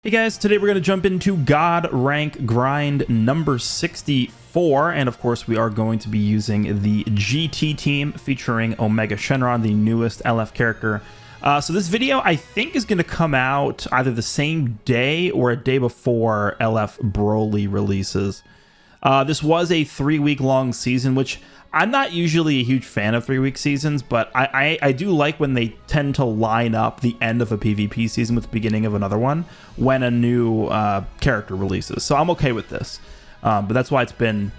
Hey guys, today we're going to jump into God Rank Grind number 64, and of course we are going to be using the GT team featuring Omega Shenron, the newest LF character. So this video I think is going to come out either the same day or a day before LF Broly releases. This was a 3-week long season, which I'm not usually a huge fan of 3-week seasons, but I do like when they tend to line up the end of a PvP season with the beginning of another one when a new character releases. So I'm okay with this. But that's why it's been,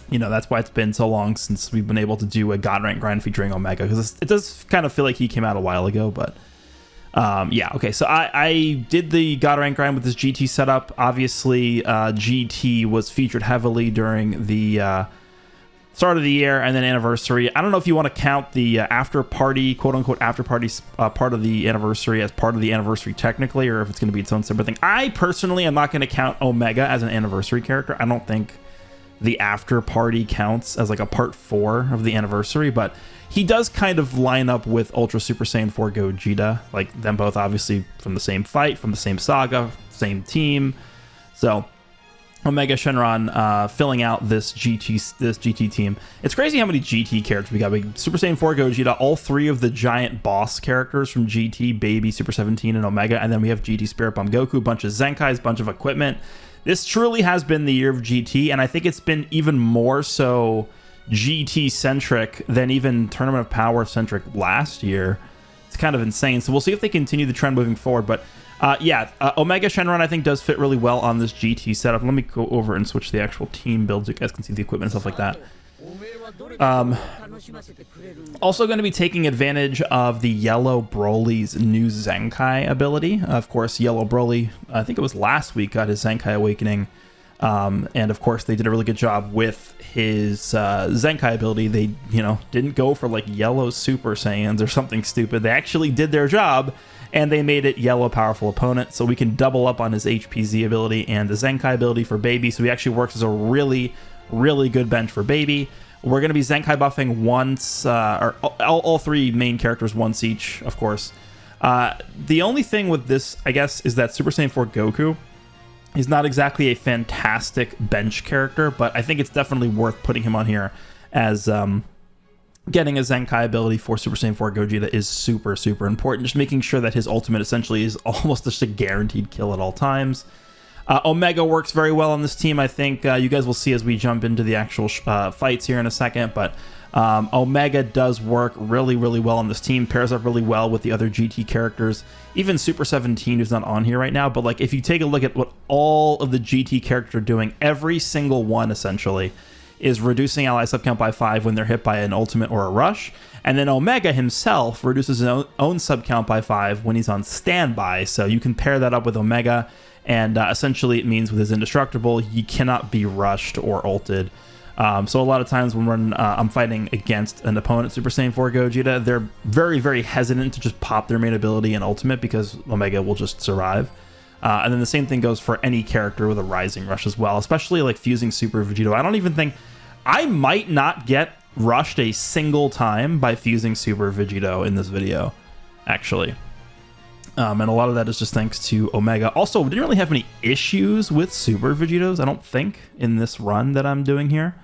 that's why it's been so long since we've been able to do a God Rank Grind featuring Omega, because it does kind of feel like he came out a while ago, but yeah, okay, so I did the God Rank Grind with this GT setup. Obviously, GT was featured heavily during the start of the year and then anniversary. I don't know if you want to count the after party, quote unquote after party part of the anniversary as part of the anniversary technically, or if it's going to be its own separate thing. I personally am not going to count Omega as an anniversary character. I don't think the after party counts as like a part 4 of the anniversary, but he does kind of line up with Ultra Super Saiyan 4 Gogeta, like them both obviously from the same fight, from the same saga, same team. So Omega Shenron filling out this GT team. It's crazy how many GT characters we got. We Super Saiyan 4 Gogeta, all 3 of the giant boss characters from GT, Baby, Super 17, and Omega, and then we have GT Spirit Bomb Goku, a bunch of Zenkais, bunch of equipment. This truly has been the year of GT, and I think it's been even more so GT-centric than even Tournament of Power-centric last year. It's kind of insane. So we'll see if they continue the trend moving forward, but Omega Shenron I think does fit really well on this GT setup. Let me go over and switch the actual team build so you guys can see the equipment and stuff like that. Also going to be taking advantage of the Yellow Broly's new Zenkai ability. Of course, Yellow Broly, I think it was last week, got his Zenkai Awakening. And of course, they did a really good job with his Zenkai ability. They, didn't go for like Yellow Super Saiyans or something stupid. They actually did their job, and they made it Yellow Powerful Opponent, so we can double up on his HPZ ability and the Zenkai ability for Baby, so he actually works as a really, really good bench for Baby. We're going to be Zenkai buffing once, or all 3 main characters once each, of course. The only thing with this, I guess, is that Super Saiyan 4 Goku is not exactly a fantastic bench character, but I think it's definitely worth putting him on here as getting a Zenkai ability for Super Saiyan 4 Gogeta is super, super important. Just making sure that his ultimate essentially is almost just a guaranteed kill at all times. Omega works very well on this team. I think you guys will see as we jump into the actual fights here in a second, but Omega does work really, really well on this team, pairs up really well with the other GT characters, even Super 17, who's not on here right now, but like if you take a look at what all of the GT characters are doing, every single one essentially is reducing ally subcount by 5 when they're hit by an ultimate or a rush, and then Omega himself reduces his own subcount by 5 when he's on standby, so you can pair that up with Omega, and essentially it means with his Indestructible, he cannot be rushed or ulted. So a lot of times when I'm fighting against an opponent, Super Saiyan 4 Gogeta, they're very, very hesitant to just pop their main ability and ultimate because Omega will just survive. And then the same thing goes for any character with a Rising Rush as well, especially like fusing Super Vegito. I don't even think... I might not get rushed a single time by fusing Super Vegito in this video, actually. And a lot of that is just thanks to Omega. Also, we didn't really have any issues with Super Vegitos, I don't think, in this run that I'm doing here.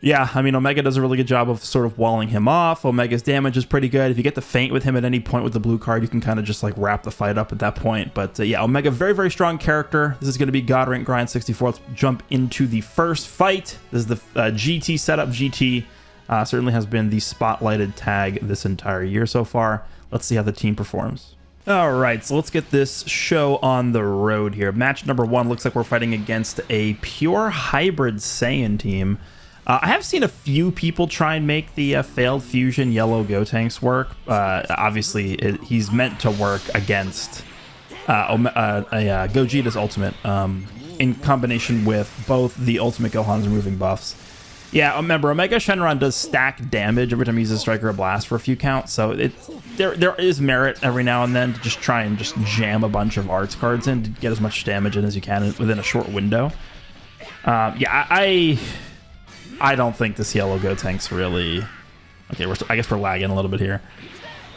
Yeah, I mean, Omega does a really good job of sort of walling him off. Omega's damage is pretty good. If you get the feint with him at any point with the blue card, you can kind of just like wrap the fight up at that point. But yeah, Omega, very, very strong character. This is going to be God Rank Grind 64. Let's jump into the first fight. This is the GT setup. GT certainly has been the spotlighted tag this entire year so far. Let's see how the team performs. All right, so let's get this show on the road here. Match number 1 looks like we're fighting against a pure hybrid Saiyan team. I have seen a few people try and make the failed fusion Yellow Gotenks work. Obviously, he's meant to work against Gogeta's ultimate in combination with both the Ultimate Gohan's removing buffs. Yeah, remember, Omega Shenron does stack damage every time he uses Striker or Blast for a few counts, so there is merit every now and then to just try and just jam a bunch of arts cards in to get as much damage in as you can within a short window. Yeah, I don't think this Yellow Gotenks really... Okay, I guess we're lagging a little bit here.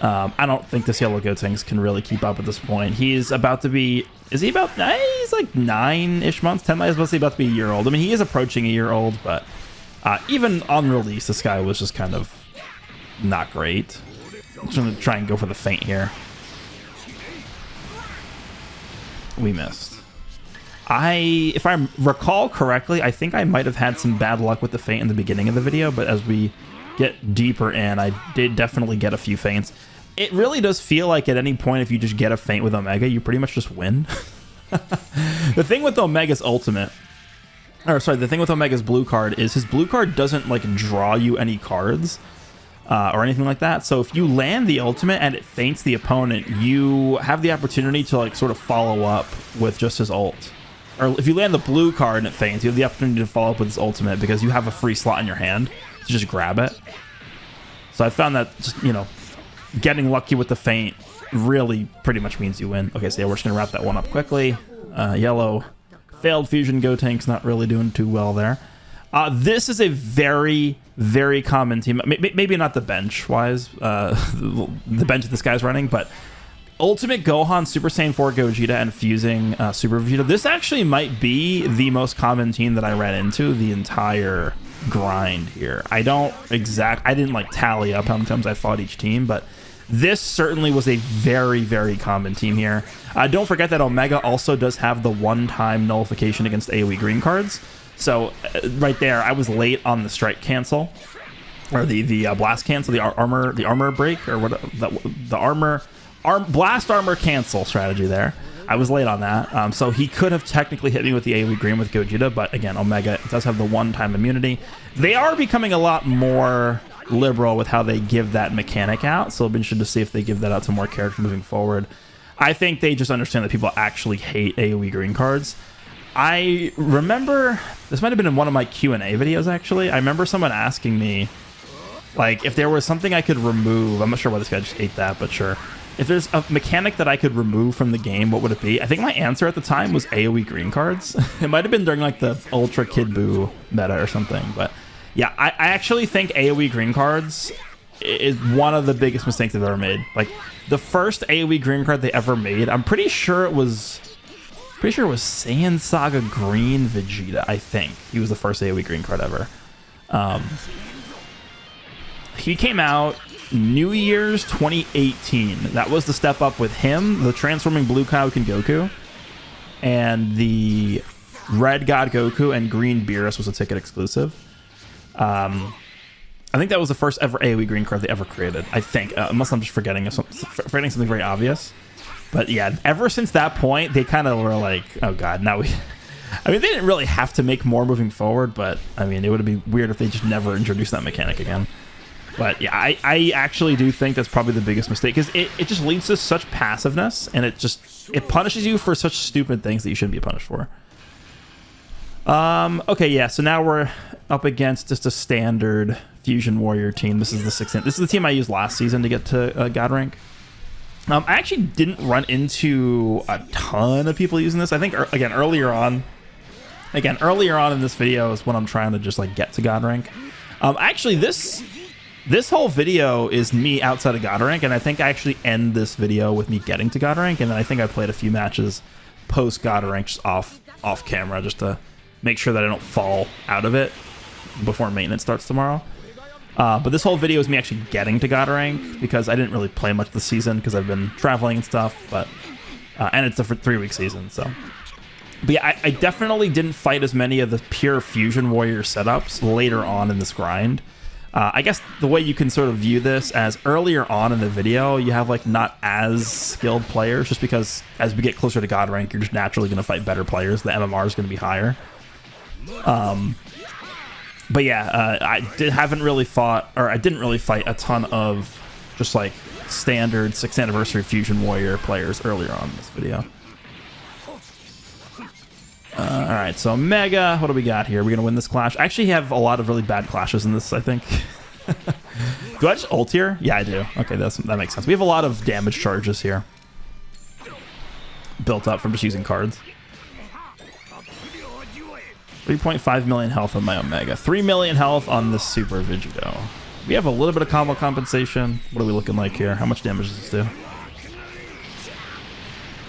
I don't think this yellow Gotenks can really keep up at this point. He's about to be... Is he about... He's like 9-ish months. 10 months, mostly about to be a year old. I mean, he is approaching a year old, but even on release, this guy was just kind of not great. I'm just going to try and go for the feint here. We missed. If I recall correctly, I think I might have had some bad luck with the feint in the beginning of the video, but as we get deeper in, I did definitely get a few feints. It really does feel like at any point, if you just get a feint with Omega, you pretty much just win. The thing with Omega's ultimate, or sorry, the thing with Omega's blue card is his blue card doesn't like draw you any cards or anything like that. So if you land the ultimate and it feints the opponent, you have the opportunity to like sort of follow up with just his ult. Or if you land the blue card and it feints, you have the opportunity to follow up with his ultimate because you have a free slot in your hand to just grab it. So I found that just, you know, getting lucky with the feint really pretty much means you win. Okay, so yeah, we're just gonna wrap that one up quickly. Yellow failed fusion Gotenks, not really doing too well there. This is a very, very common team. Maybe not the bench wise, the bench that this guy's running, but Ultimate Gohan, Super Saiyan 4 Gogeta, and fusing Super Vegeta. This actually might be the most common team that I ran into the entire grind here. I didn't like tally up how many times I fought each team, but this certainly was a very, very common team here. Don't forget that Omega also does have the one-time nullification against AoE green cards. So right there, I was late on the strike cancel, or the blast cancel, the armor break, or what the blast armor cancel strategy there. I was late on that, so he could have technically hit me with the AoE green with Gogeta, but again, Omega does have the one-time immunity. They are becoming a lot more liberal with how they give that mechanic out, so it'll be interesting to see if they give that out to more characters moving forward. I think they just understand that people actually hate AoE green cards. I remember, this might have been in one of my Q&A videos actually, I remember someone asking me, like, if there was something I could remove. I'm not sure why this guy just ate that, but sure. If there's a mechanic that I could remove from the game, what would it be? I think my answer at the time was AoE green cards. It might have been during like the Ultra Kid Buu meta or something, but yeah, I actually think AoE green cards is one of the biggest mistakes they've ever made. Like, the first AoE green card they ever made, I'm pretty sure it was Saiyan Saga Green Vegeta, I think. He was the first AoE green card ever. He came out New Year's 2018. That was the step up with him, the transforming blue Kaioken Goku, and the red God Goku and green Beerus was a ticket exclusive. I think that was the first ever AoE green card they ever created. I think, unless I'm just forgetting something very obvious. But yeah, ever since that point, they kind of were like, oh god, now we... I mean, they didn't really have to make more moving forward, but I mean, it would be weird if they just never introduced that mechanic again. But yeah, I actually do think that's probably the biggest mistake, because it just leads to such passiveness, and it punishes you for such stupid things that you shouldn't be punished for. Okay, yeah, so now we're up against just a standard Fusion Warrior team. This is the 16th. This is the team I used last season to get to God rank. I actually didn't run into a ton of people using this. I think, again, earlier on in this video is when I'm trying to just like get to God rank. Actually, this whole video is me outside of God rank, and I think I actually end this video with me getting to God rank, and then I think I played a few matches post God rank just off camera, just to make sure that I don't fall out of it before maintenance starts tomorrow. But this whole video is me actually getting to God rank, because I didn't really play much this season because I've been traveling and stuff, but and it's a 3-week season, so. But yeah, I definitely didn't fight as many of the pure Fusion Warrior setups later on in this grind. I guess the way you can sort of view this as earlier on in the video, you have like not as skilled players, just because as we get closer to God rank, you're just naturally going to fight better players. The MMR is going to be higher. But yeah, I didn't really fight a ton of just like standard 6th anniversary Fusion Warrior players earlier on in this video. Alright, so Mega, what do we got here? Are we going to win this clash? I actually have a lot of really bad clashes in this, I think. Do I just ult here? Yeah, I do. Okay, that makes sense. We have a lot of damage charges here, built up from just using cards. 3.5 million health on my Omega. 3 million health on the Super Vegito. We have a little bit of combo compensation. What are we looking like here? How much damage does this do?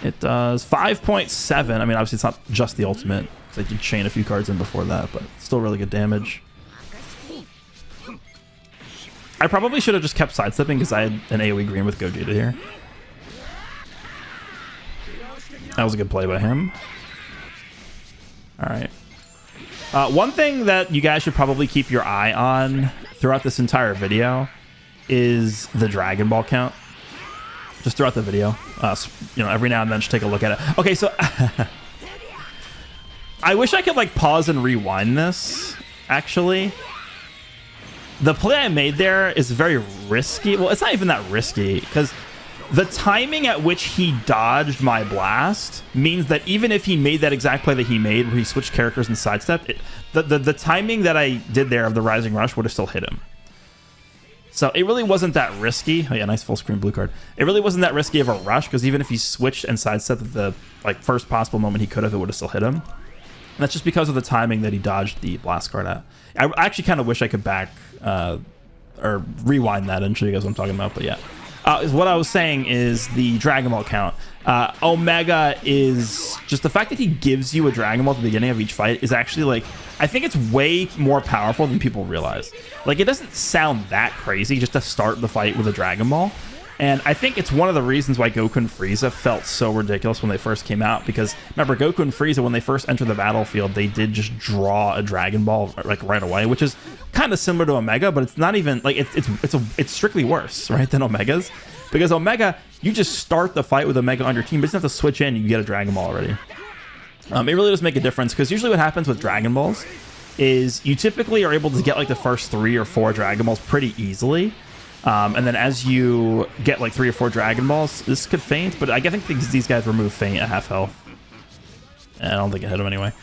It does 5.7. I mean, obviously it's not just the ultimate. So you can chain a few cards in before that, but still really good damage. I probably should have just kept sidestepping because I had an AoE green with Gogeta here. That was a good play by him. All right. One thing that you guys should probably keep your eye on throughout this entire video is the Dragon Ball count. Just throughout the video. You know, every now and then just take a look at it. Okay, so I wish I could like pause and rewind this, actually. The play I made there is very risky. Well, it's not even that risky because the timing at which he dodged my blast means that even if he made that exact play that he made where he switched characters and sidestepped, the timing that I did there of the Rising Rush would have still hit him. So it really wasn't that risky. Oh yeah, nice full screen blue card. It really wasn't that risky of a rush because even if he switched and sidestepped at the like first possible moment he could have, it would have still hit him. And that's just because of the timing that he dodged the blast card at. I actually kind of wish I could back or rewind that and show you guys what I'm talking about, but yeah. What I was saying is the Dragon Ball count. Omega is just the fact that he gives you a Dragon Ball at the beginning of each fight is actually like, I think it's way more powerful than people realize. Like, it doesn't sound that crazy just to start the fight with a Dragon Ball. And I think it's one of the reasons why Goku and Frieza felt so ridiculous when they first came out. Because remember, Goku and Frieza, when they first entered the battlefield, they did just draw a Dragon Ball like right away, which is kind of similar to Omega, but it's not even like it's strictly worse, right, than Omega's. Because Omega, you just start the fight with Omega on your team, but you just have to switch in, you get a Dragon Ball already. It really does make a difference because usually what happens with Dragon Balls is you typically are able to get like the first 3 or 4 Dragon Balls pretty easily. And then as you get like 3 or 4 Dragon Balls, this could feint, but I think these guys remove feint at half health. And I don't think it hit him anyway.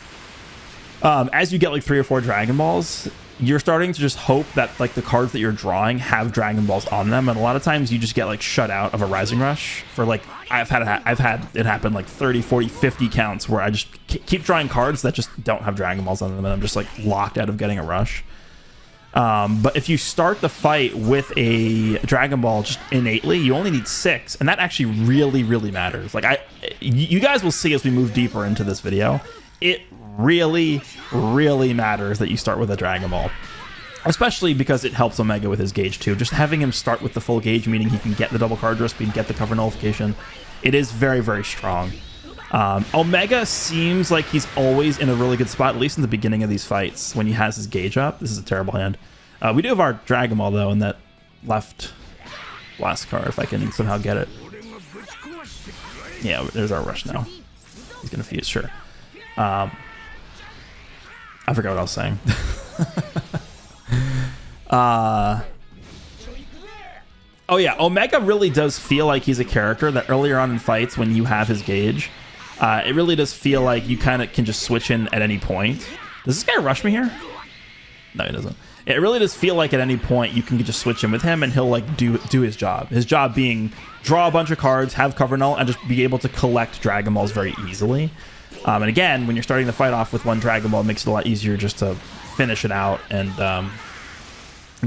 As you get like 3 or 4 Dragon Balls, you're starting to just hope that like the cards that you're drawing have Dragon Balls on them, and a lot of times you just get like shut out of a Rising Rush for like I've had it happen like 30, 40, 50 counts where I just keep drawing cards that just don't have Dragon Balls on them, and I'm just like locked out of getting a rush. But if you start the fight with a Dragon Ball just innately, you only need 6, and that actually really matters. Like you guys will see as we move deeper into this video, it really matters that you start with a Dragon Ball, especially because it helps Omega with his gauge too. Just having him start with the full gauge, meaning he can get the double card draw speed, get the cover nullification, it is very strong. Omega seems like he's always in a really good spot, at least in the beginning of these fights when he has his gauge up. This is a terrible hand. We do have our Dragon Ball though in that left blast card, if I can somehow get it. Yeah, there's our rush now. He's gonna fuse, sure. I forgot what I was saying. Oh yeah, Omega really does feel like he's a character that earlier on in fights when you have his gauge, it really does feel like you kind of can just switch in at any point. Does this guy rush me here? No, he doesn't. It really does feel like at any point you can just switch in with him and he'll like do his job. His job being draw a bunch of cards, have cover null, and just be able to collect Dragon Balls very easily. And again, when you're starting the fight off with one Dragon Ball, it makes it a lot easier just to finish it out and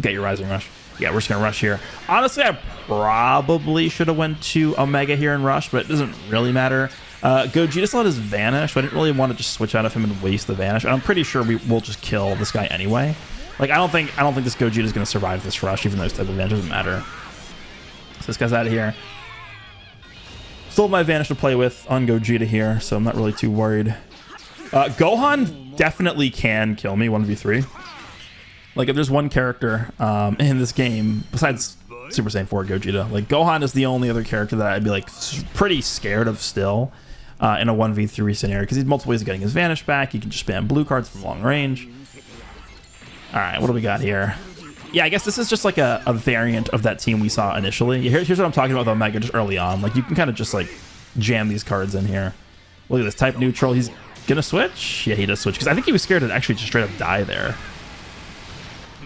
get your Rising Rush. Yeah, we're just going to rush here. Honestly, I probably should have went to Omega here and rush, but it doesn't really matter. Gogeta still had his Vanish, so I didn't really want to just switch out of him and waste the Vanish. And I'm pretty sure we will just kill this guy anyway. Like, I don't think this Gogeta is going to survive this rush, even though his type of advantage doesn't matter. So this guy's out of here. Still have my Vanish to play with on Gogeta here, so I'm not really too worried. Gohan definitely can kill me 1v3. Like, if there's one character in this game, besides Super Saiyan 4 Gogeta, like, Gohan is the only other character that I'd be, like, pretty scared of still in a 1v3 scenario, because he's multiple ways of getting his Vanish back. He can just spam blue cards from long range. Alright, what do we got here? Yeah, I guess this is just like a variant of that team we saw initially. Here's what I'm talking about with Omega just early on. Like, you can kind of just, like, jam these cards in here. Look at this, type neutral. He's gonna switch? Yeah, he does switch, because I think he was scared to actually just straight up die there.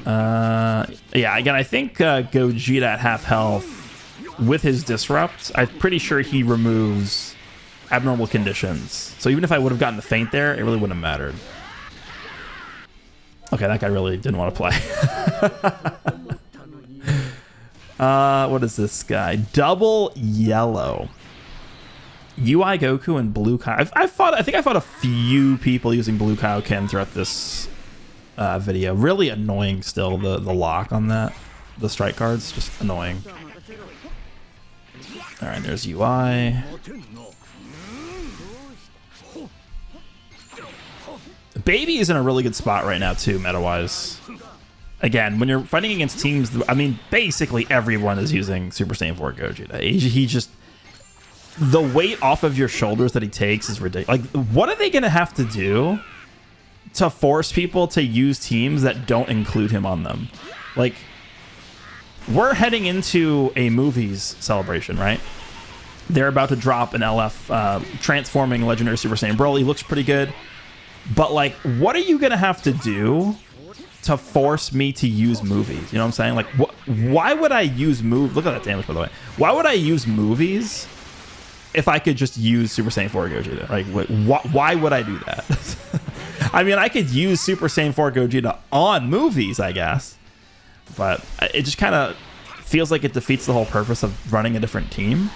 Yeah, again, I think Gogeta at half health with his Disrupt, I'm pretty sure he removes abnormal conditions. So even if I would have gotten the feint there, it really wouldn't have mattered. Okay, that guy really didn't want to play. What is this guy? Double yellow. UI Goku and Blue Kai. I think I fought a few people using Blue Kaioken throughout this video. Really annoying still, the lock on that. The strike cards, just annoying. Alright, there's UI. Baby is in a really good spot right now too, meta-wise. Again, when you're fighting against teams, I mean, basically everyone is using Super Saiyan 4 Gogeta. He just... The weight off of your shoulders that he takes is ridiculous. Like, what are they going to have to do to force people to use teams that don't include him on them? Like, we're heading into a movies celebration, right? They're about to drop an LF transforming Legendary Super Saiyan Broly. He looks pretty good. But, like, what are you going to have to do to force me to use movies? You know what I'm saying? Like, why would I use movies? Look at that damage, by the way. Why would I use movies if I could just use Super Saiyan 4 Gogeta? Like, why would I do that? I mean, I could use Super Saiyan 4 Gogeta on movies, I guess. But it just kind of feels like it defeats the whole purpose of running a different team.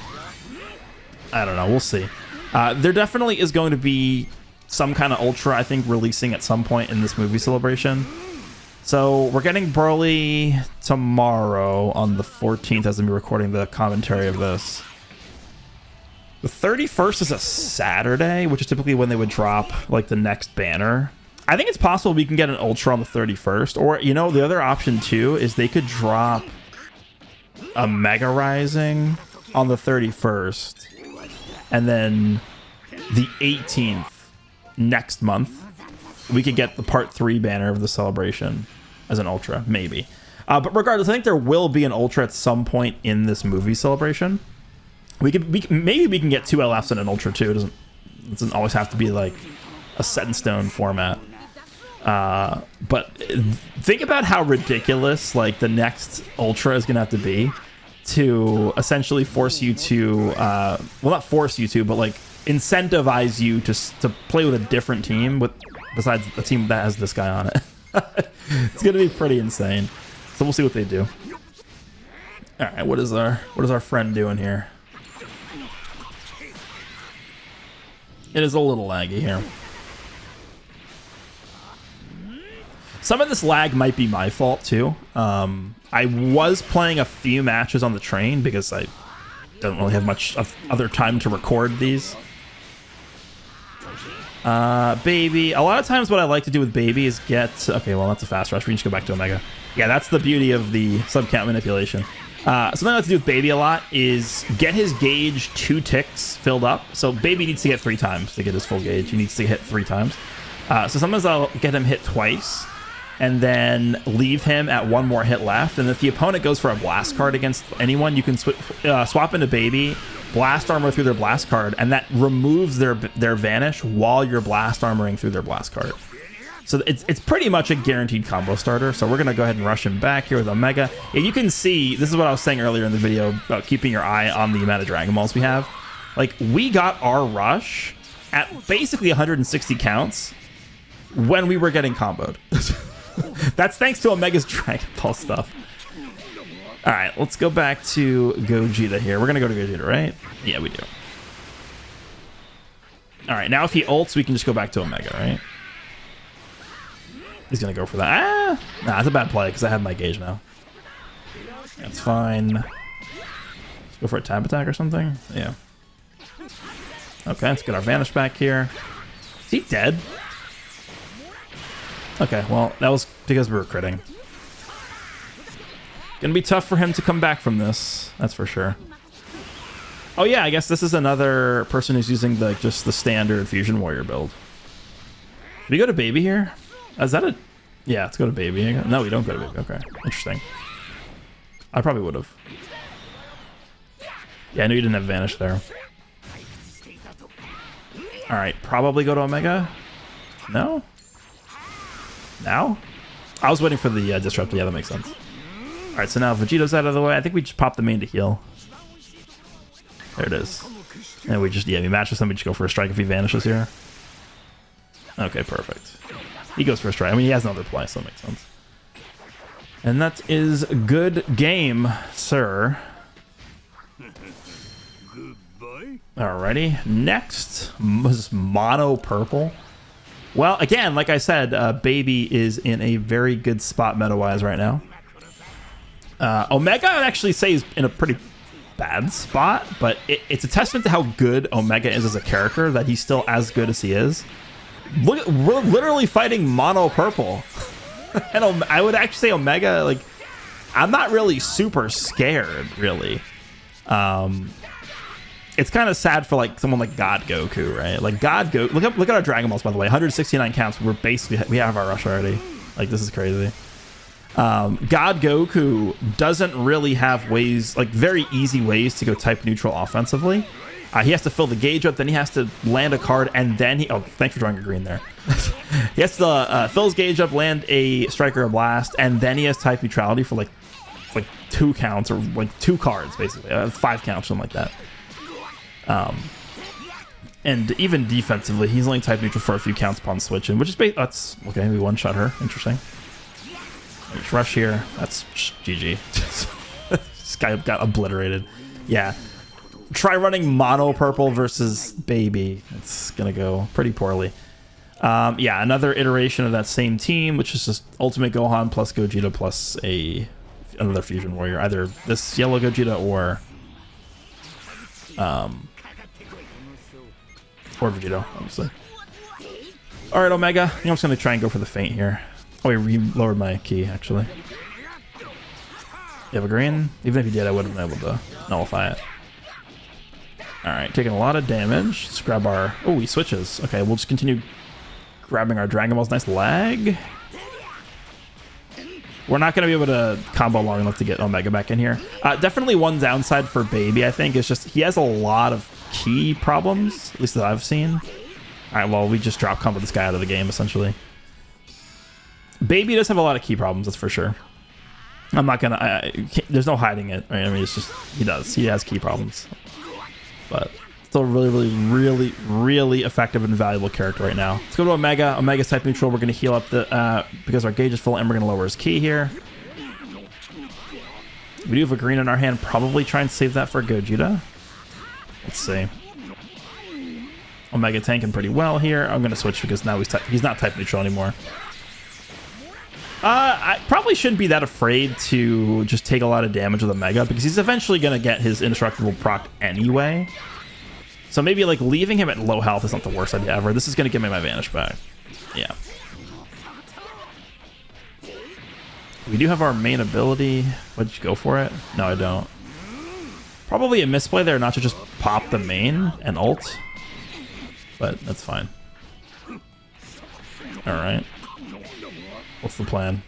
I don't know. We'll see. There definitely is going to be some kind of Ultra, I think, releasing at some point in this movie celebration. So we're getting Broly tomorrow on the 14th as I'm recording the commentary of this. The 31st is a Saturday, which is typically when they would drop like the next banner. I think it's possible we can get an Ultra on the 31st. Or, you know, the other option too is they could drop a Mega Rising on the 31st. And then the 18th next month, we could get the part 3 banner of the celebration as an Ultra, maybe. But regardless, I think there will be an Ultra at some point in this movie celebration. Maybe we can get 2 LFs and an Ultra too. It doesn't always have to be like a set in stone format. But think about how ridiculous like the next Ultra is gonna have to be to essentially force you to well, not force you to, but like incentivize you to play with a different team besides the team that has this guy on it. It's gonna be pretty insane. So we'll see what they do. All right, what is our friend doing here? It is a little laggy here. Some of this lag might be my fault too. I was playing a few matches on the train because I don't really have much other time to record these. Baby. A lot of times what I like to do with Baby is get... Okay, well, that's a fast rush. We can just go back to Omega. Yeah, that's the beauty of the sub-count manipulation. Something I like to do with Baby a lot is get his gauge 2 ticks filled up. So Baby needs to hit 3 times to get his full gauge. He needs to hit 3 times. So sometimes I'll get him hit twice and then leave him at 1 more hit left. And if the opponent goes for a blast card against anyone, you can swap into Baby, blast armor through their blast card, and that removes their vanish while you're blast armoring through their blast card. So it's pretty much a guaranteed combo starter. So we're going to go ahead and rush him back here with Omega. Yeah, you can see, this is what I was saying earlier in the video about keeping your eye on the amount of Dragon Balls we have. Like, we got our rush at basically 160 counts when we were getting comboed. That's thanks to Omega's Dragon Ball stuff. All right, let's go back to Gogeta here. We're going to go to Gogeta, right? Yeah, we do. All right, now if he ults, we can just go back to Omega, right? He's going to go for that. Ah! Nah, it's a bad play because I have my gauge now. That's fine. Let's go for a tap attack or something. Yeah. Okay, let's get our Vanish back here. Is he dead? Okay, well, that was because we were critting. Gonna be tough for him to come back from this, that's for sure. Oh yeah, I guess this is another person who's using just the standard Fusion Warrior build. Did we go to Baby here? Is that a... Yeah, let's go to Baby. No, we don't go to Baby. Okay, interesting. I probably would have. Yeah, I knew you didn't have Vanish there. Alright, probably go to Omega? No? Now? I was waiting for the Disrupt. Yeah, that makes sense. Alright, so now Vegeta's out of the way. I think we just pop the main to heal. There it is. And we just, yeah, we match with somebody, just go for a strike if he vanishes here. Okay, perfect. He goes for a strike. I mean, he has no other play, so that makes sense. And that is a good game, sir. Alrighty, next was Mono Purple. Well, again, like I said, Baby is in a very good spot meta-wise right now. Omega, I'd actually say, is in a pretty bad spot, but it's a testament to how good Omega is as a character that he's still as good as he is. Look, we're literally fighting Mono Purple. And I would actually say Omega, like, I'm not really super scared, really. It's kind of sad for like someone like God Goku, right? Like God Goku, look at our Dragon Balls, by the way. 169 counts. We have our rush already. Like, this is crazy. God Goku doesn't really have ways, like very easy ways to go type neutral offensively. He has to fill the gauge up, then he has to land a card, and then he... Oh, thanks for drawing a green there. He has to fill his gauge up, land a strike or a blast, and then he has type neutrality for like 2 counts, or like 2 cards, basically. 5 counts, something like that. And even defensively, he's only type neutral for a few counts upon switching, which is... That's... Okay, we one-shot her. Interesting. Rush here. That's GG. This guy got obliterated. Yeah. Try running Mono Purple versus Baby. It's gonna go pretty poorly. Yeah, another iteration of that same team, which is just Ultimate Gohan plus Gogeta plus another Fusion Warrior. Either this yellow Gogeta or Vegito, obviously. All right, Omega. I think I'm just gonna try and go for the feint here. Oh, he lowered my key, actually. You have a green? Even if you did, I wouldn't have been able to nullify it. Alright, taking a lot of damage. Let's grab our... Oh, he switches. Okay, we'll just continue grabbing our Dragon Balls. Nice lag. We're not going to be able to combo long enough to get Omega back in here. Definitely one downside for Baby, I think, is just he has a lot of key problems, at least that I've seen. Alright, well, we just drop combo this guy out of the game, essentially. Baby does have a lot of key problems, that's for sure. I'm not going to... There's no hiding it, right? I mean, it's just... He does. He has key problems. But still really effective and valuable character right now. Let's go to Omega. Omega's type neutral. We're going to heal up the because our gauge is full, and we're going to lower his key here. We do have a green in our hand. Probably try and save that for Gogeta. Let's see. Omega tanking pretty well here. I'm going to switch because now he's not type neutral anymore. I probably shouldn't be that afraid to just take a lot of damage with Omega because he's eventually going to get his indestructible proc anyway. So maybe like leaving him at low health is not the worst idea ever. This is going to give me my Vanish back. Yeah. We do have our main ability. Why did you go for it? No, I don't. Probably a misplay there not to just pop the main and ult. But that's fine. Alright. What's the plan?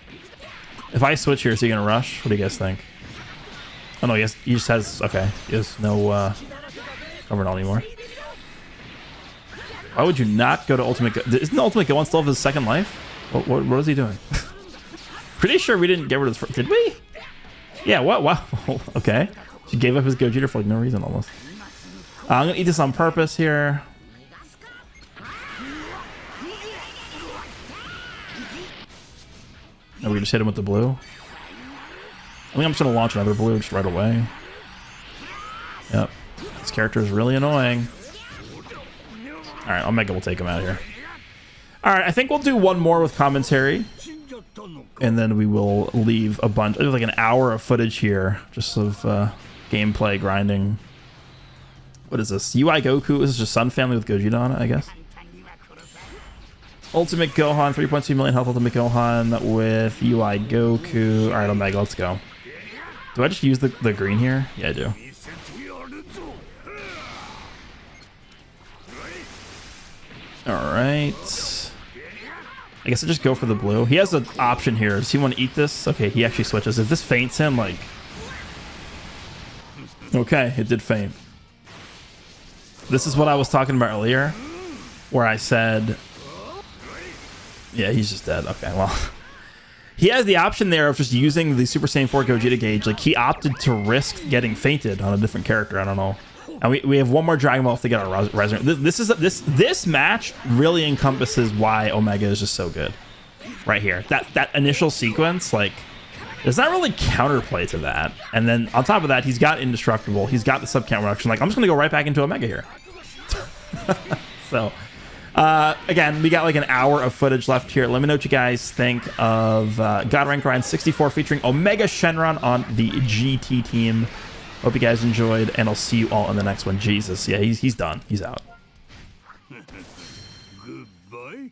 If I switch here, is he gonna rush? What do you guys think? Oh no, he just has... Okay, he has no cover anymore. Why would you not go to Ultimate... Isn't the Ultimate Gohan still have his second life? What is he doing? Pretty sure we didn't get rid of his first... Did we? Yeah, what? Wow. Okay. She gave up his Gogeta for like no reason almost. I'm gonna eat this on purpose here. And we just hit him with the blue. I think I'm just gonna launch another blue just right away. Yep. This character is really annoying. Alright, Omega will take him out of here. Alright, I think we'll do one more with commentary. And then we will leave a bunch, like an hour of footage here, just of gameplay grinding. What is this? UI Goku? This is just Sun Family with Gogeta on it, I guess. Ultimate Gohan, 3.2 million health Ultimate Gohan with UI Goku. Alright, Omega, let's go. Do I just use the green here? Yeah, I do. Alright. I guess I just go for the blue. He has an option here. Does he want to eat this? Okay, he actually switches. If this feints him, like... Okay, it did feint. This is what I was talking about earlier, where I said... Yeah, he's just dead. Okay, well... He has the option there of just using the Super Saiyan 4 Gogeta gauge. Like, he opted to risk getting feinted on a different character. I don't know. And we have one more Dragon Ball if they get our Resurrection. This match really encompasses why Omega is just so good. Right here. That initial sequence, like... There's not really counterplay to that. And then on top of that, he's got Indestructible. He's got the sub-count reduction. Like, I'm just going to go right back into Omega here. So, again, we got like an hour of footage left here. Let me know what you guys think of God Rank Grind 64 featuring Omega Shenron on the GT team. Hope you guys enjoyed, and I'll see you all in the next one. Jesus, yeah, he's done. He's out. Goodbye.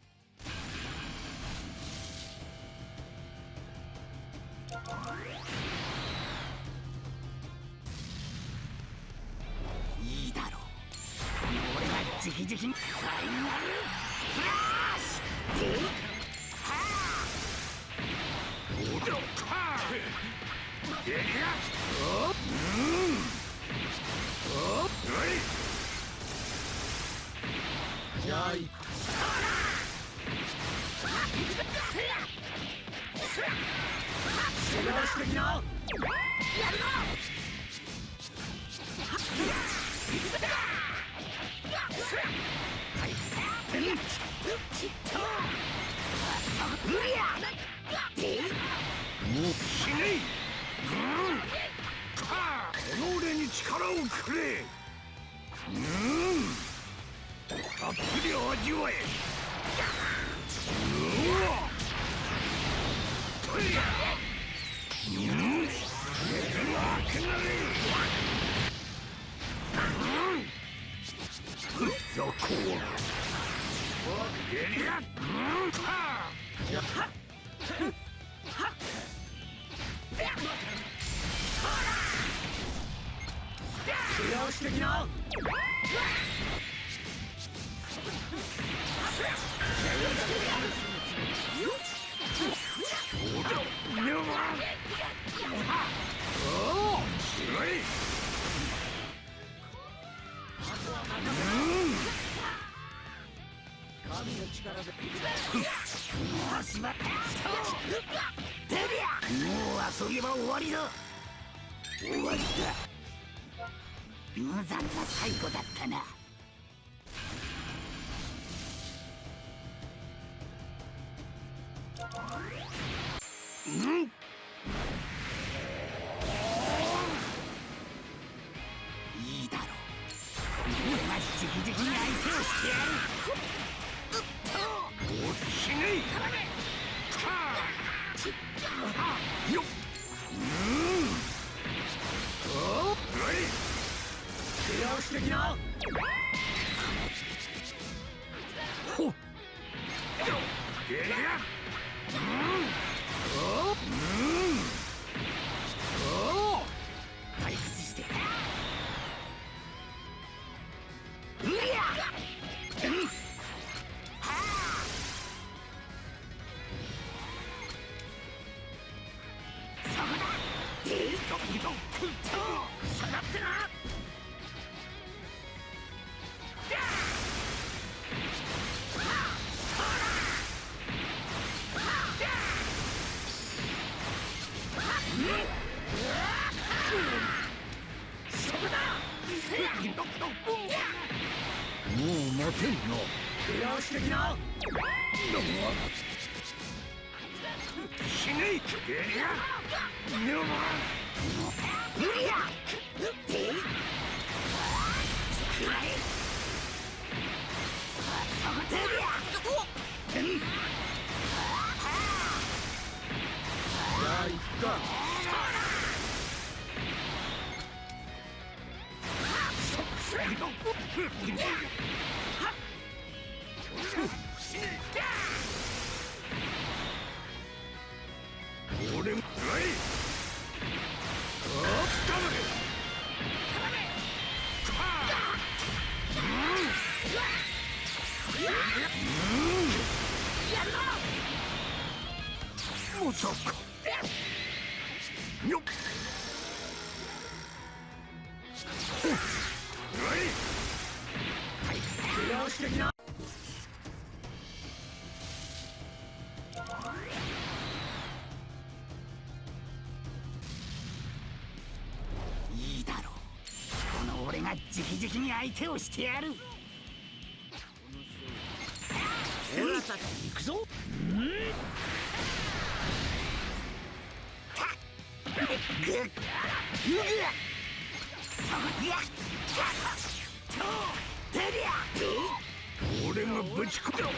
俺がぶち込む。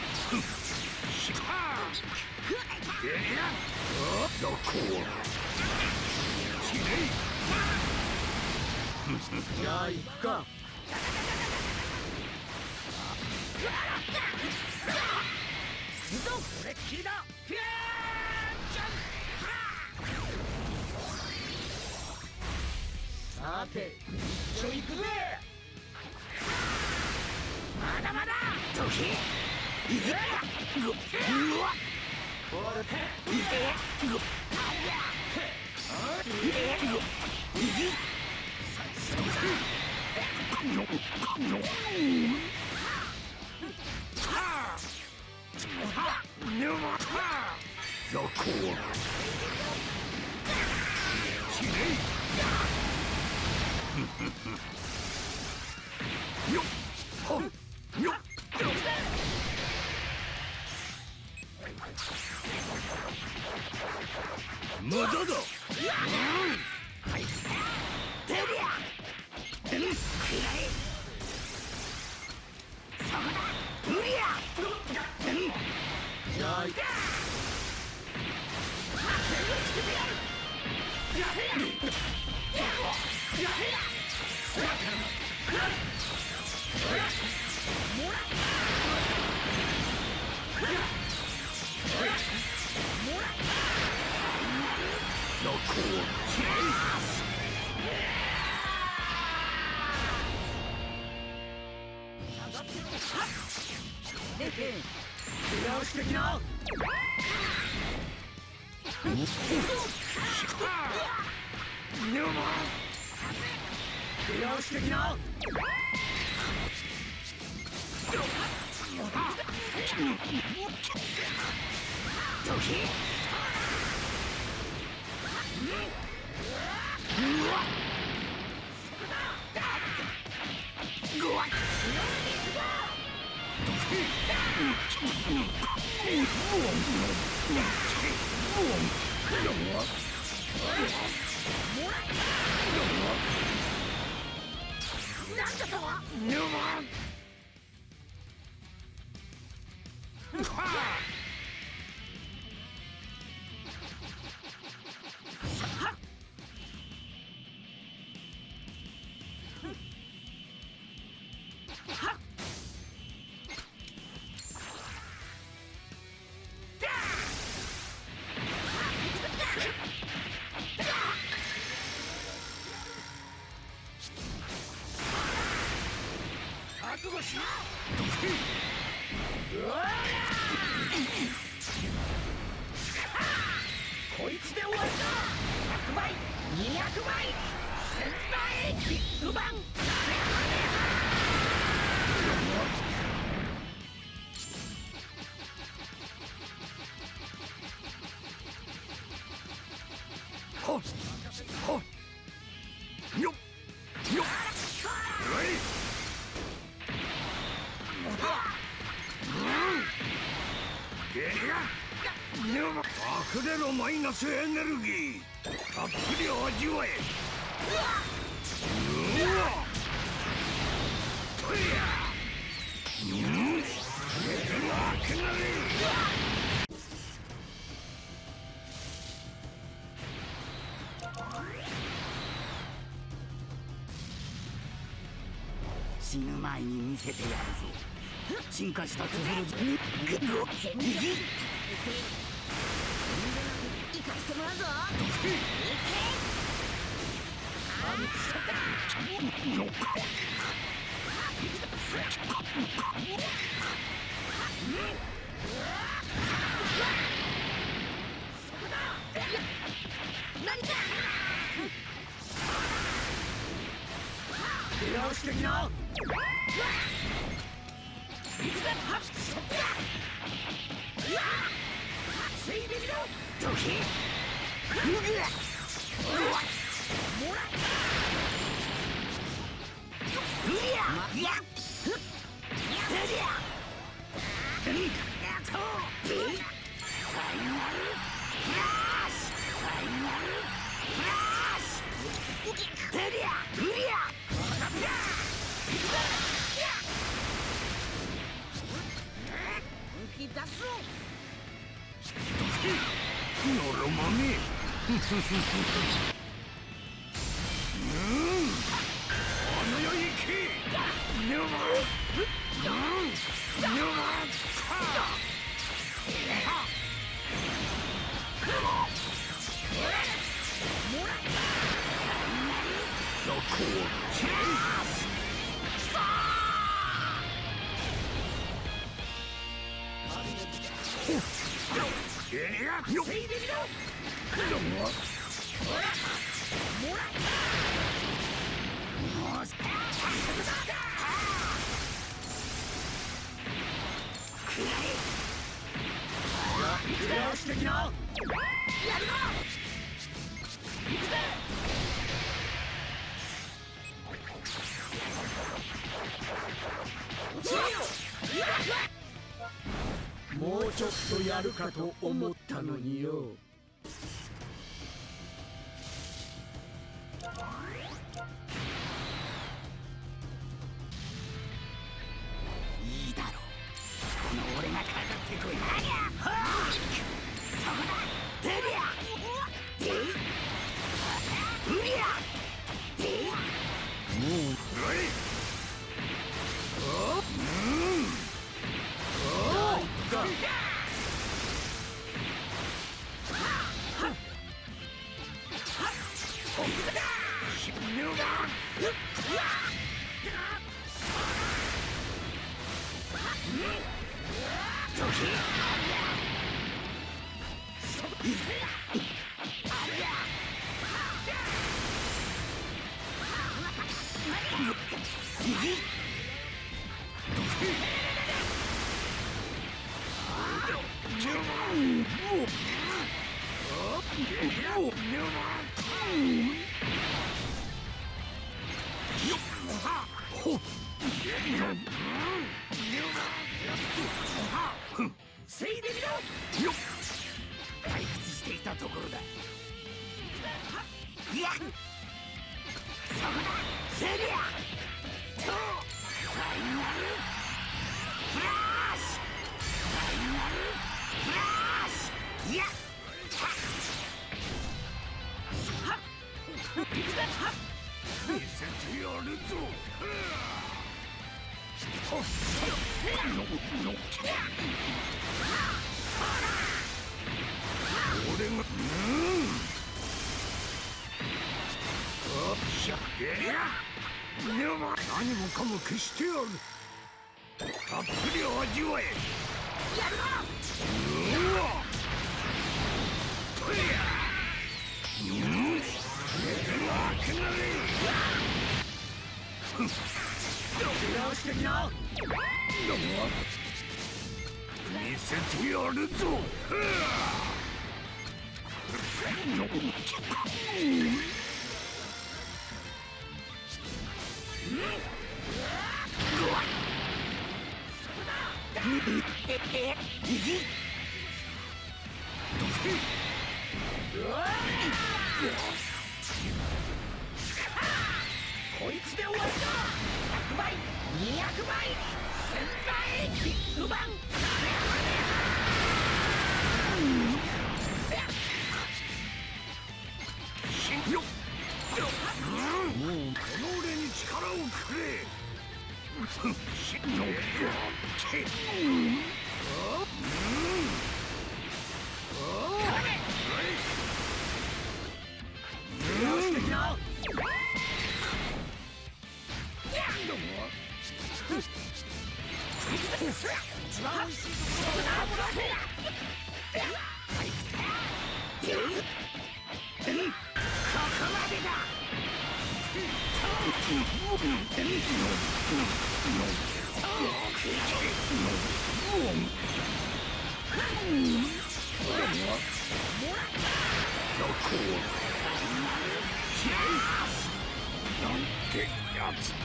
しかどこきれい。じゃあ行くか。これっきりだ。さて一緒行くぜ。まだまだ時無駄だ。じゃあ直してきな。直してきな。なんだとは。覚悟しな。こいつで終わりだ。100倍200倍1000倍ビッグバン。ほっほっよっよっ。溢れろマイナスエネルギー。たっぷり味わえ。とや負けなれ。死ぬ前に見せてやるぞ。進化したツヅルジ生かしてもらうぞ。何か出直してきな。てりゃうりゃ本気出すぞのろまめあの世へ行けぬましてきなやるな行くぜもうちょっとやるかと思ったのによ。いいだろうこの俺がかかってこいなにゃそこだてりゃてうりゃてもうせいでみろ退屈していたところだいやそこだセリアとファイナルフラッシュファイナルフラッシュいや見せてやるぞ。俺が何もかも消してやる。たっぷり味わえ。やるなうわとりゃ開けなれ。直してきな見せてやるぞ。こいつで終わりだ100倍200倍1000倍ビッグバンよっもうこの俺に力をくれ。直してきな一番おいしいところだここまでだなんてやつだ。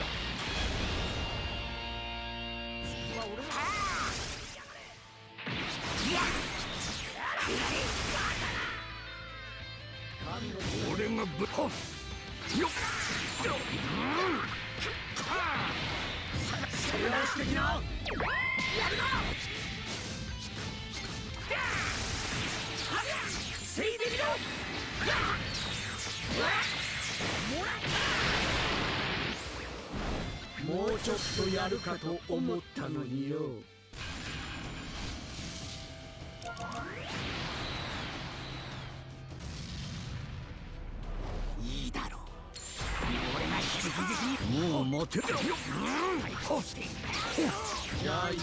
俺がぶっよっ制圧してきなやるなせいでみろもうちょっとやるかと思ったのによ。いいだろう。俺が直々にもう待てよ。対抗してじゃあ行く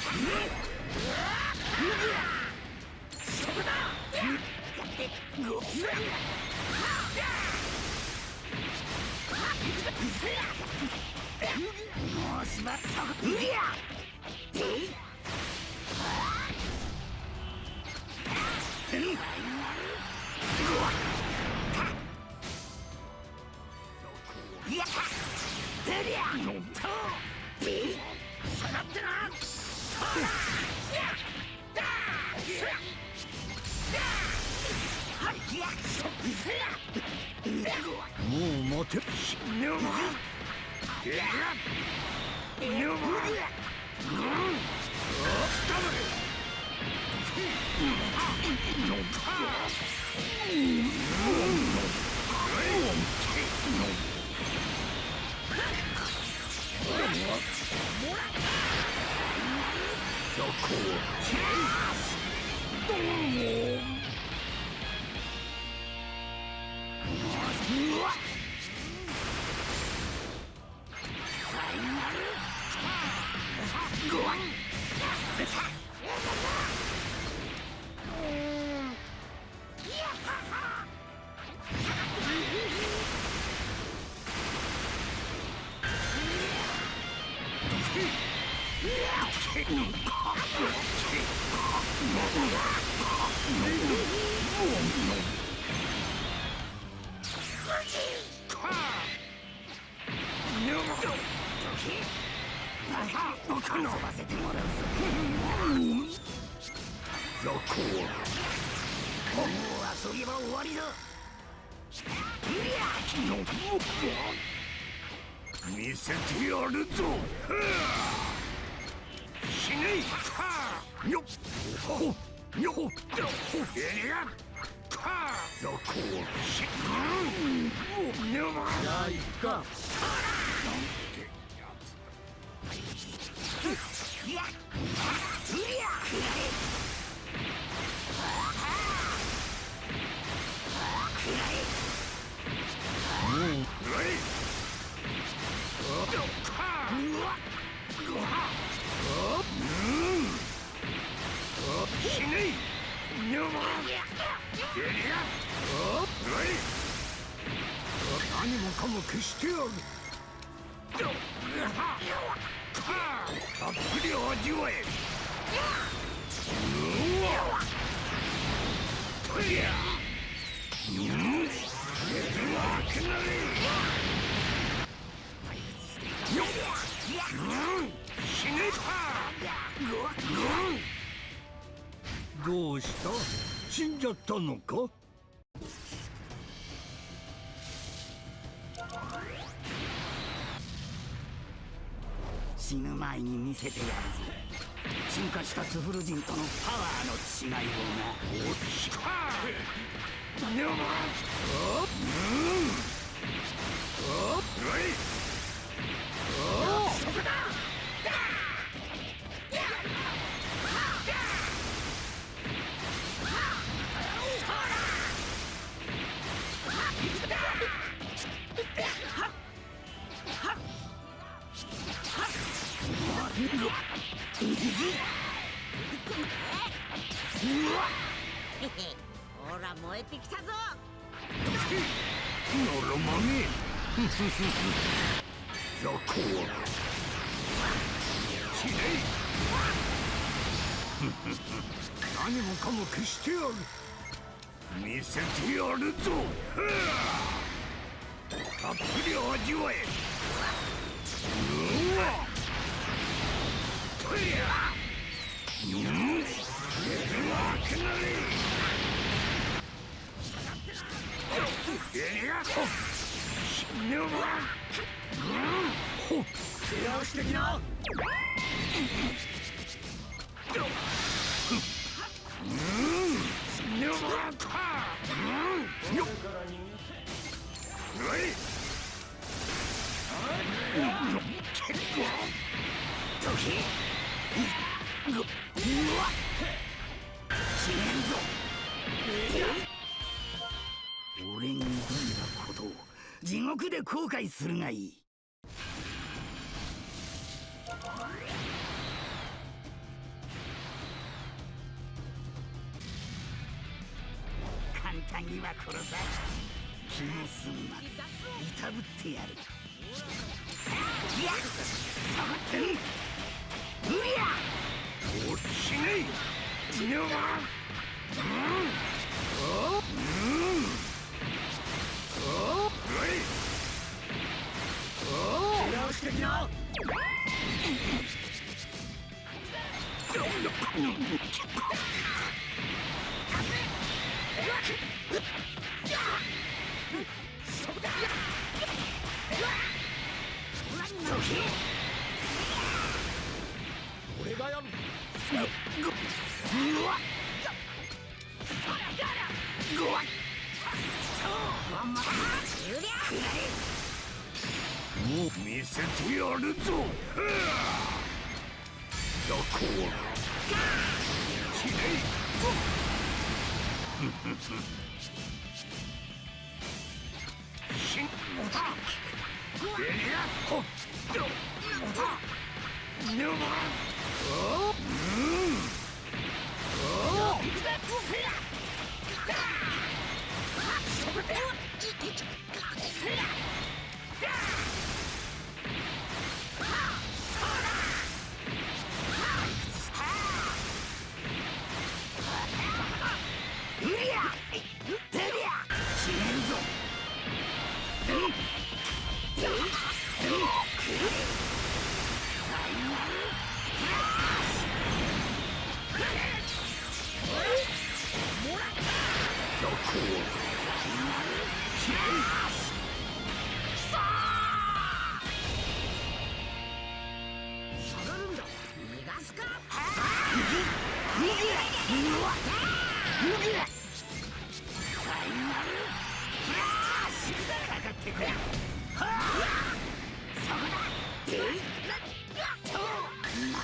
そこだもうしまったうりゃやったてりゃと下がってなそうだもう待て遊ばせてもらうぞもう遊びは終わりだ見せてやるぞ死ねいよっほっよっほっえやかよこしじゃあ行くか死ねいよま何もかも消してやるたっぷり味わえとりゃくなれ死ねどうした死んじゃったのか死ぬ前に見せてやるぞ進化したツフル人とのパワーの違いをなおっしゃよまそこだほら燃えてきたぞのろまめよこ死ね何もかも消してやる見せてやるぞたっぷり味わえとりゃくなれぬばほっ手押し的なぬばかよっはい時ぐうわ死ねんぞ俺に挑んだことを地獄で後悔するがいい簡単には殺さん気の済むまでいたぶってやるいや下がってん無理やおっしねえぬば直してきな俺がやるうわっもう見せてやるぞどこきれいしんエリアホッぬば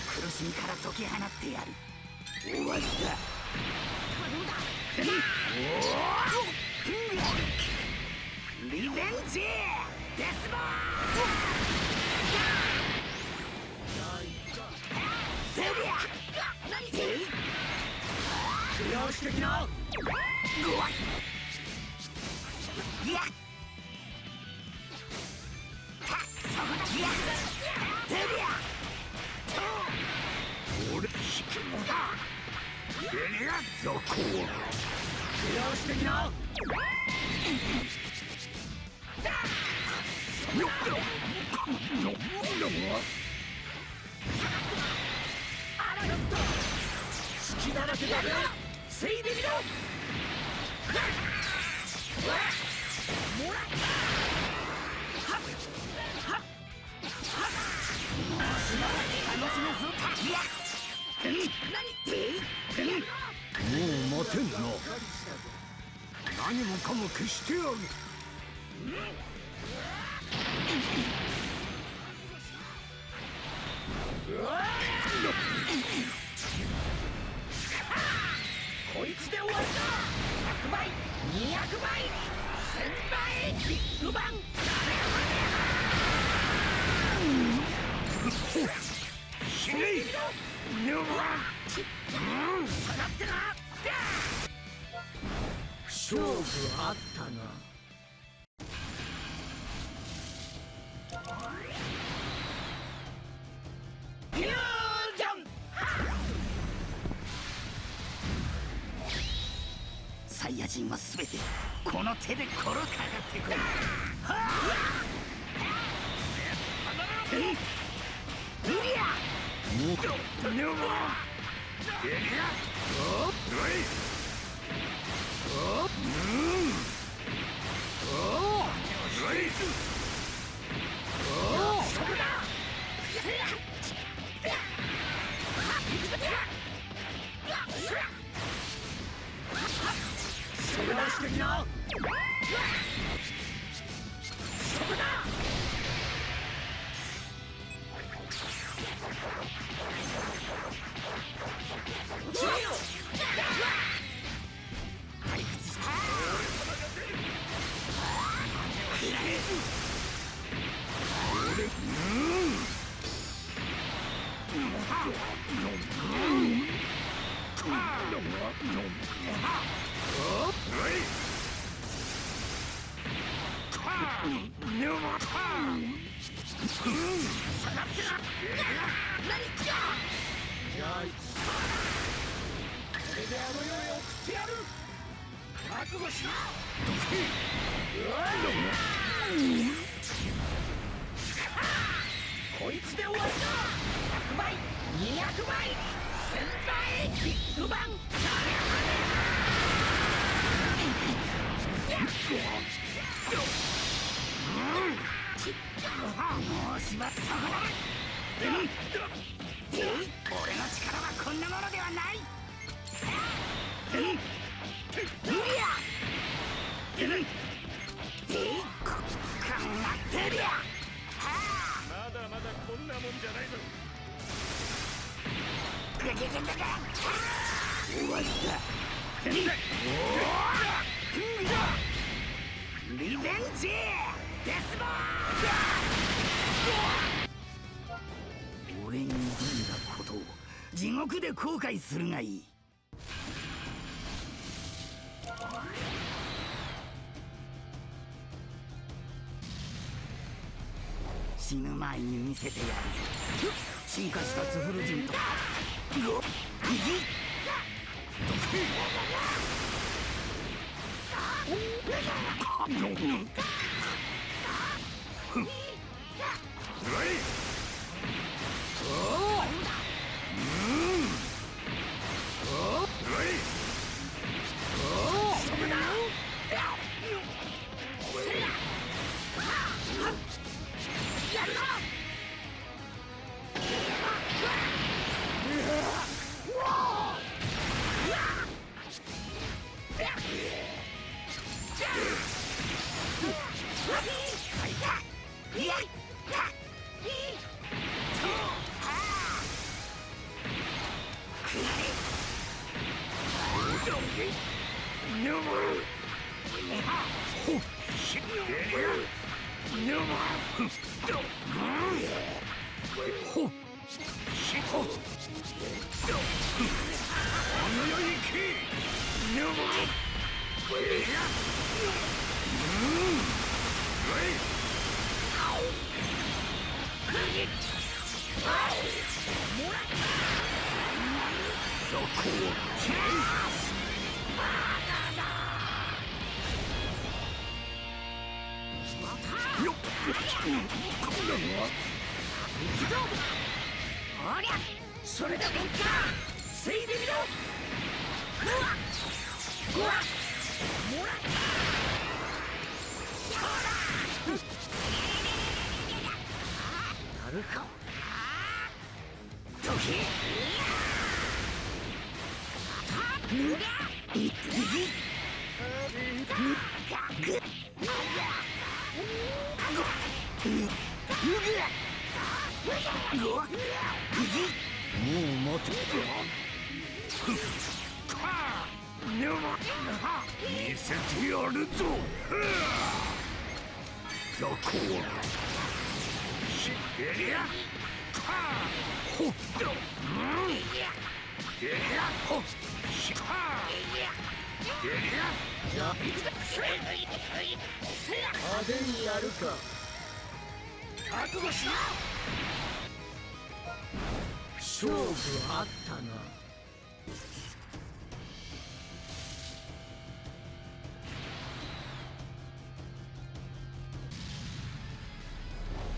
苦しみから解き放ってやる終わりだリベンジデスボーセリアよし的なごわいやたそこだいやセリア俺しくんだエリアどこよし的なよっあらよっと隙だらけだよせいでみろもらった楽しめそういやもう待てんな何もかも消してやるこいつで終わりだ100倍200倍1000倍ビッグバン死ねヌバン下がってな勝負あったなフュージョンサイヤ人は全てこの手で殺かかってくる無理やもうヌバンエリアおっおっおっこいつで終わりだ。100倍200倍1000倍ビッグバン。もうしばらくそこだ。俺の力はこんなものではない。かまってりゃ。まだまだこんなもんじゃないぞ。終わった。リベンジデスボール。俺に挑んだことを地獄で後悔するがいい。死ぬ前に見せてやる。進化したツフル人とおりゃそれでもかついでみろ。もらやるか時もう待て。見せてやるぞ。どこしエリアほっとエリアほっしかエリアや派手にやるか。覚悟しろ。勝負あったな。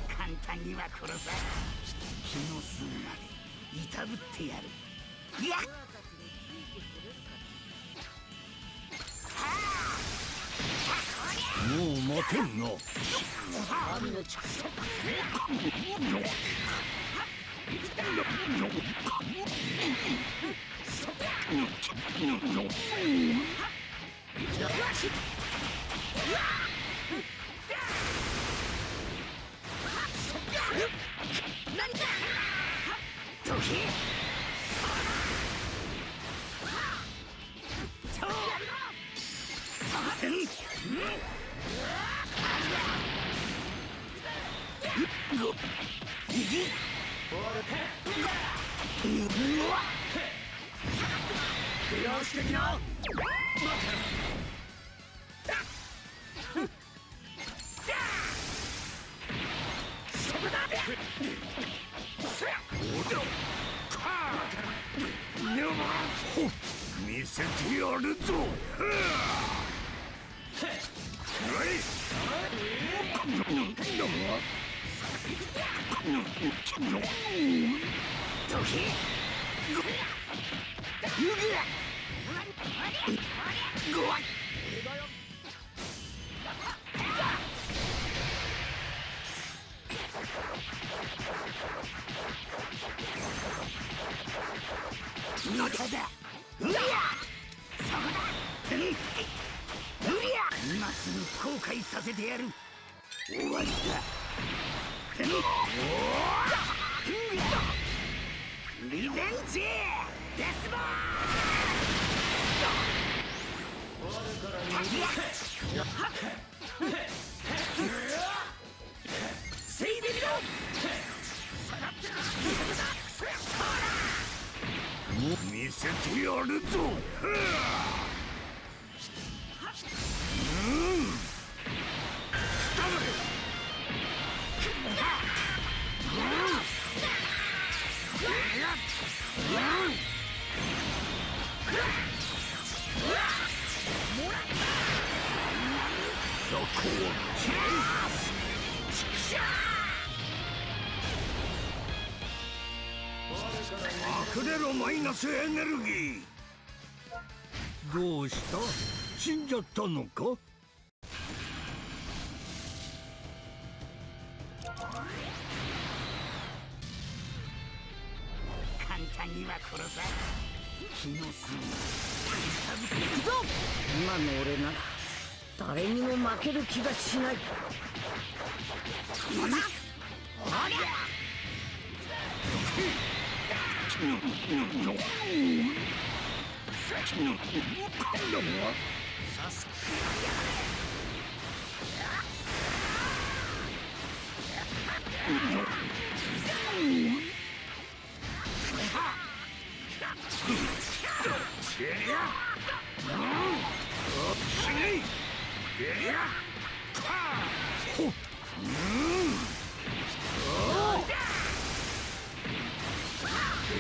簡単には殺さん。気の済むまでいたぶってやる。いやもう待て。けんな。よし的な。見せてやるぞ。今すぐ後悔させてやる。終わりだ。リベンジデスボセイビビロ見せてやるぞ。隠れろマイナスエネルギー。どうした？死んじゃったのか？簡単には殺さん。気の済む。行くぞ。今の俺なら誰にも負ける気がしない。なんだ？ありゃ！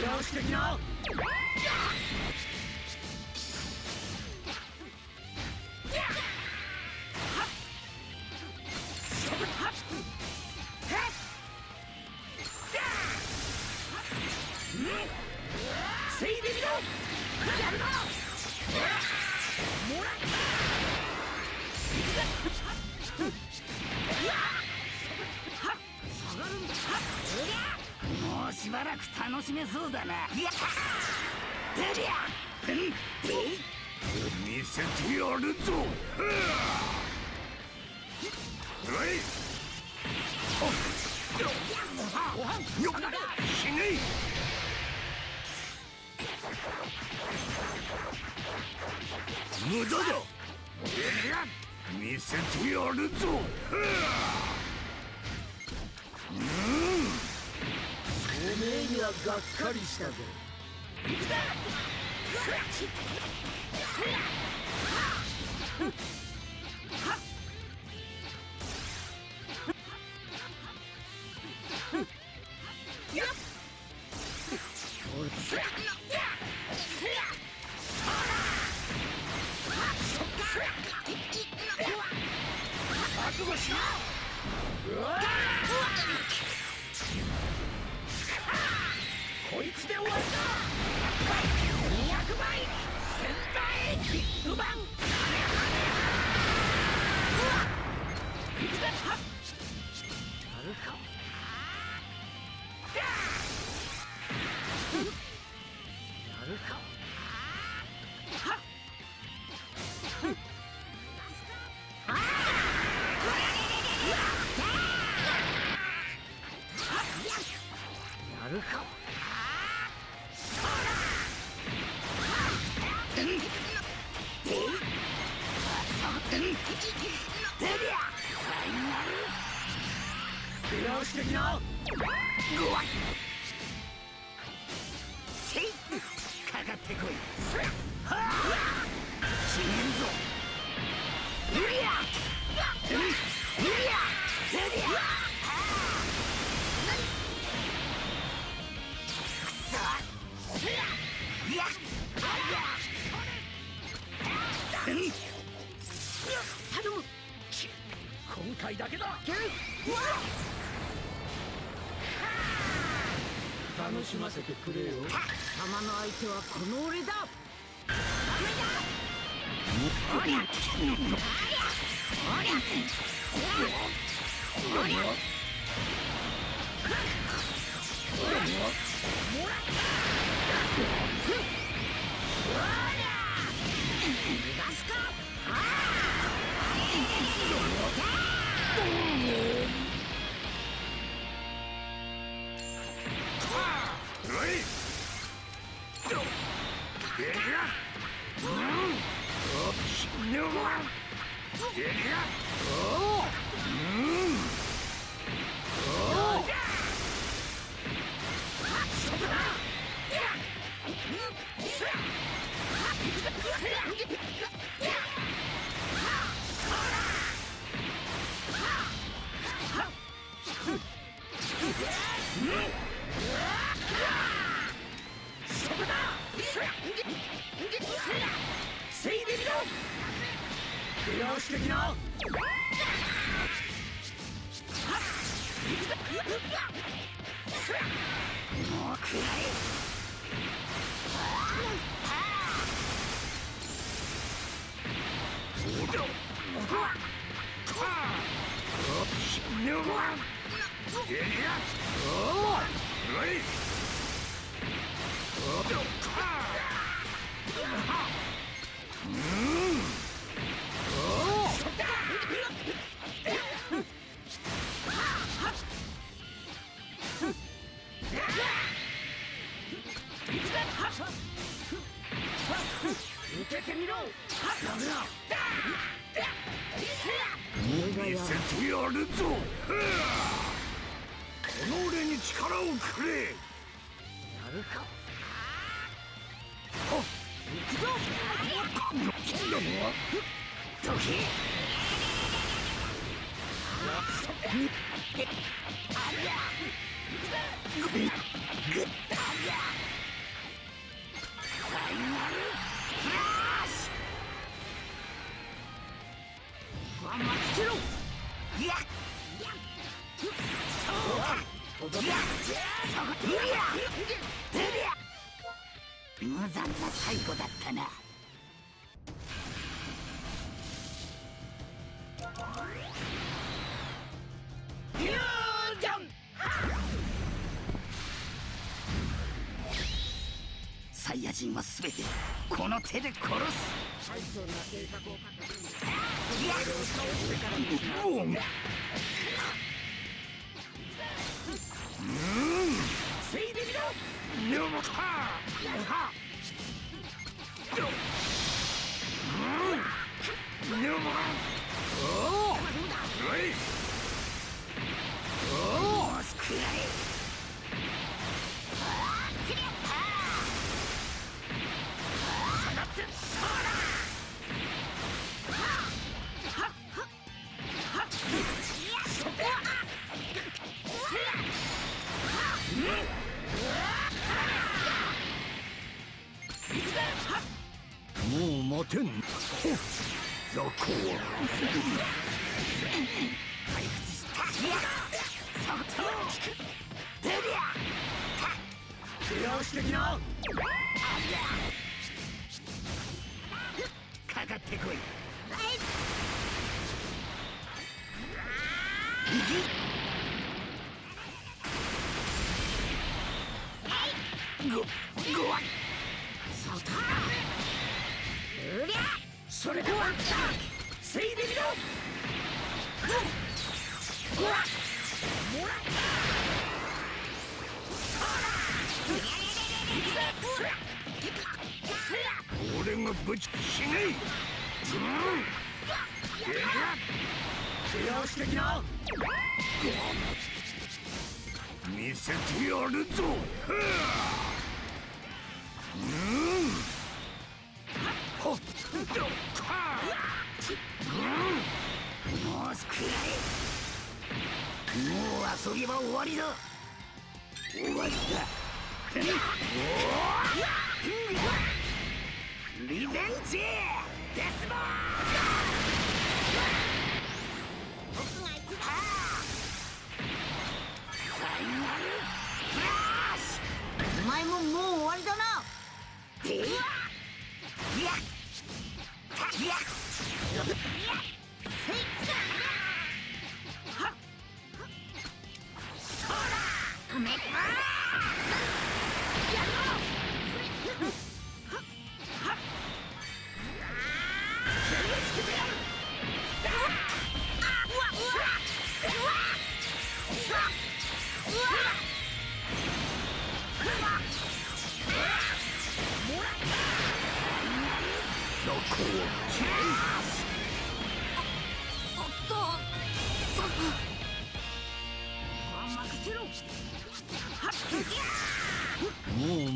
よし的な。セイビビロやるな。もらったもうしばらく楽しめそうだな。やったてりゃ見せてやるぞ。よっ死ね。無駄だ。見せてやるぞ。おめえにはがっかりしたぞ。行くぞ。覚悟しろ。こいつで終わりだ。200倍1000倍ビッグバン。してきな。ごわいせいかかってこい。はあ死ねんぞ。うりゃうりゃうりゃくそいや頼む。今回だけだ。楽しませてくれよ。様の相手はこの俺だ。おりゃおりゃおりゃ見せてやるぞ。この俺に力をくれ。やるか。行くぞ。どけ。ファイナルフラッシュ。待ちろ。いや無残な最後だったな。フュージョン。サイヤ人は全てこの手で殺す。せいでみろ。よもかはよもおおいおおすくらえ。もう待てん。ザコ退屈した。そっと出りゃ手をしてきな。かかってこい。ごわっそたうりゃそれではせいでみろ。ごわっもらった俺がぶち死ねえ。手をしてきな。見せてやるぞ。もう少ない。もう遊びは終わりだ。終わりだ。リベンジデスボーファイナルフラッシュ。お前ももう終わりだな。でいやいやそうだめっ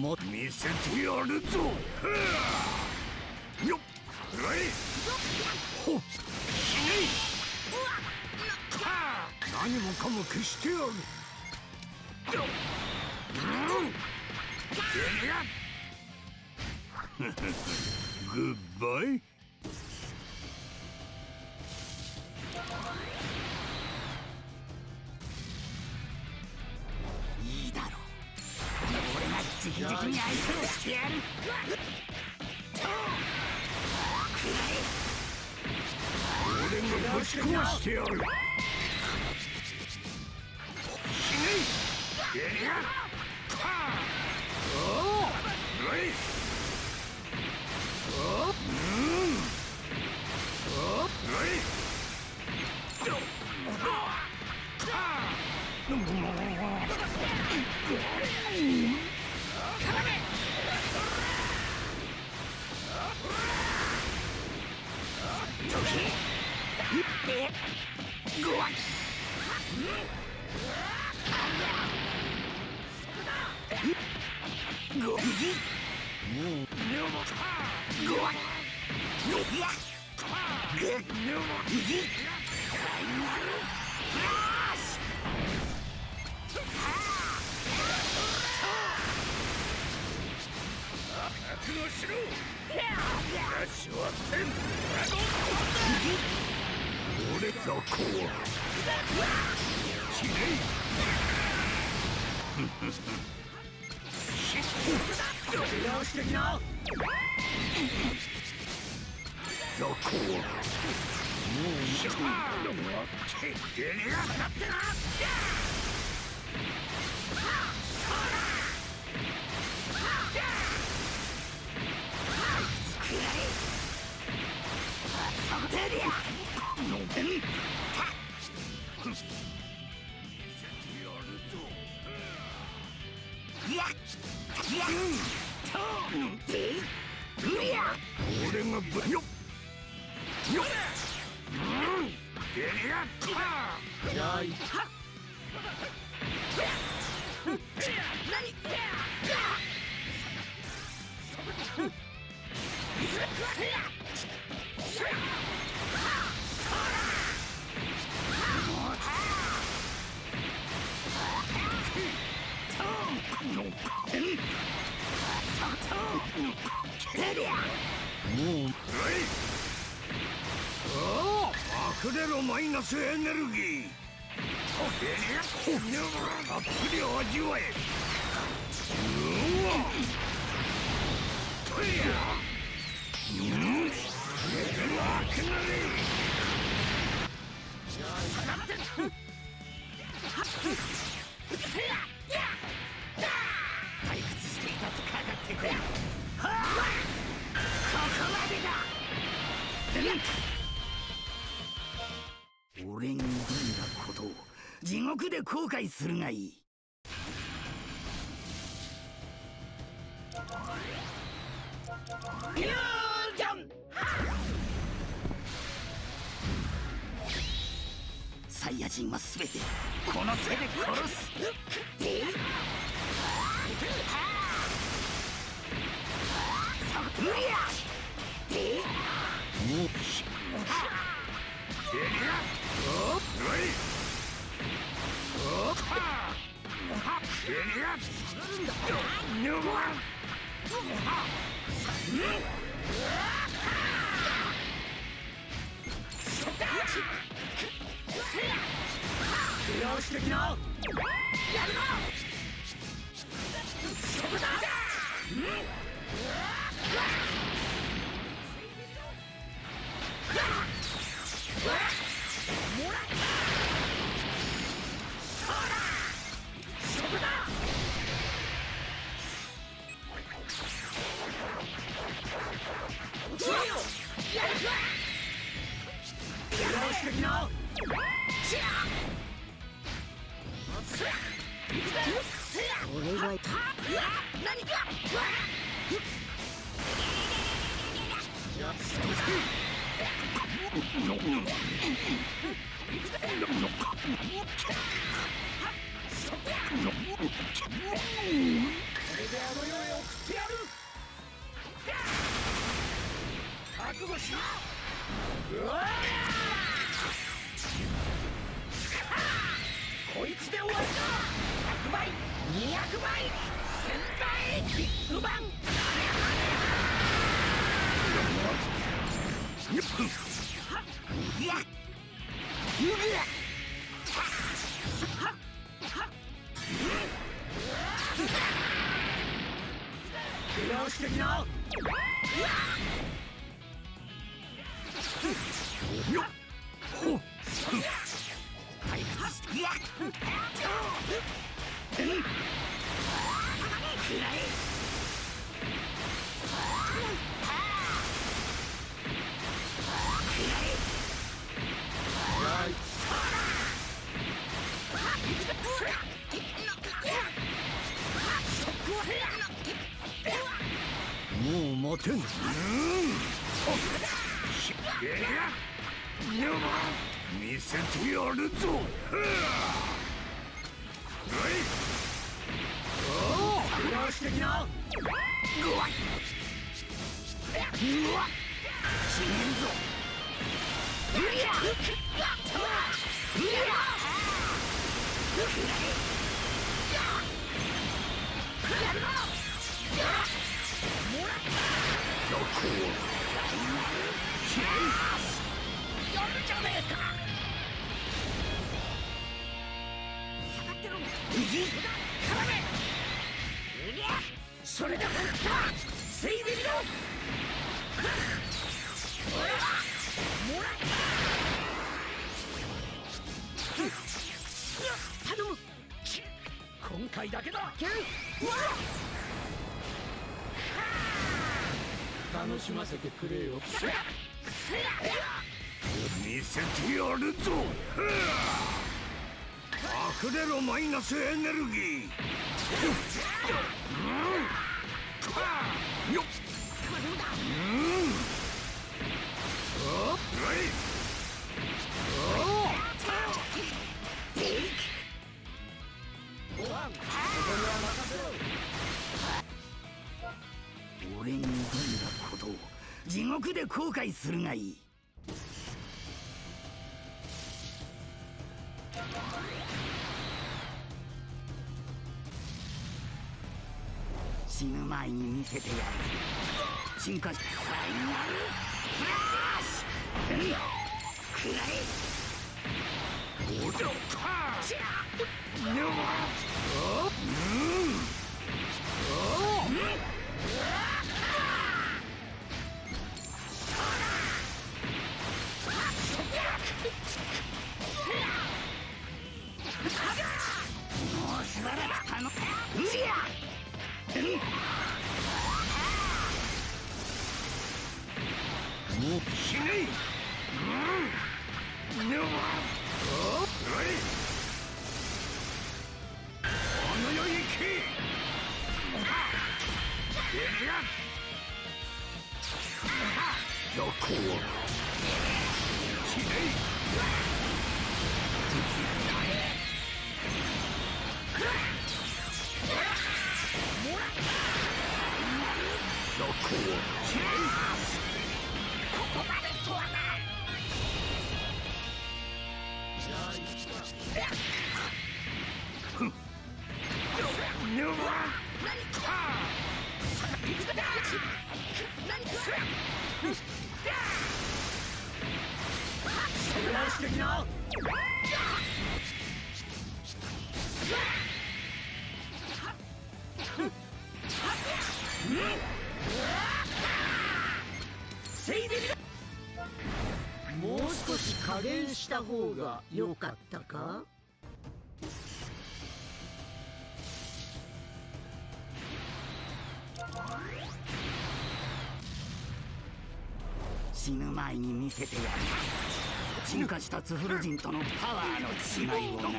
もう見せてやるぞ。よっくらえ。ほっ何もかも消してやる。グッバイ。いいだろう。俺が直々に相手をしてやる。俺がぶち壊してやる。俺だこうしてきな。どこ俺がぶよっよっゲリアッやいはっ溢れろマイナスエネルギー。たっぷり味わえ。退屈していたとかかってくれ。ここまでだ。俺に挑んだことを地獄で後悔するがいい。フュージョンサイヤ人は全てこの手で殺す。無理や。もうよし的なやるな。そこだ。覚悟しろ。こいつで終わりだ。100倍200倍1000倍ビッグバン。いやよし的な。よっ退屈していやもう待てん。見せてやるぞ。よし的な。うわっ死ねるぞ。うりゃやるじゃねえか。下がってろ。それで本当だ。せいでみろ。俺はもらった頼む。今回だけだ。楽しませてくれよ。見せてやるぞ。溢れろマイナスエネルギー。よっ俺に挑んだことを地獄で後悔するがいい。死ぬ前に見せてやる。進化ファイナルフラッシュ。くらえ。おじゃか。もうしばらく頼む。もうしねえ。おの世へ行け。どこをしねえ。どこをここまでとはな。もう少し加減した方が良かったか。死ぬ前に見せてやる。進化したツフル人とのパワーの違いをな。もう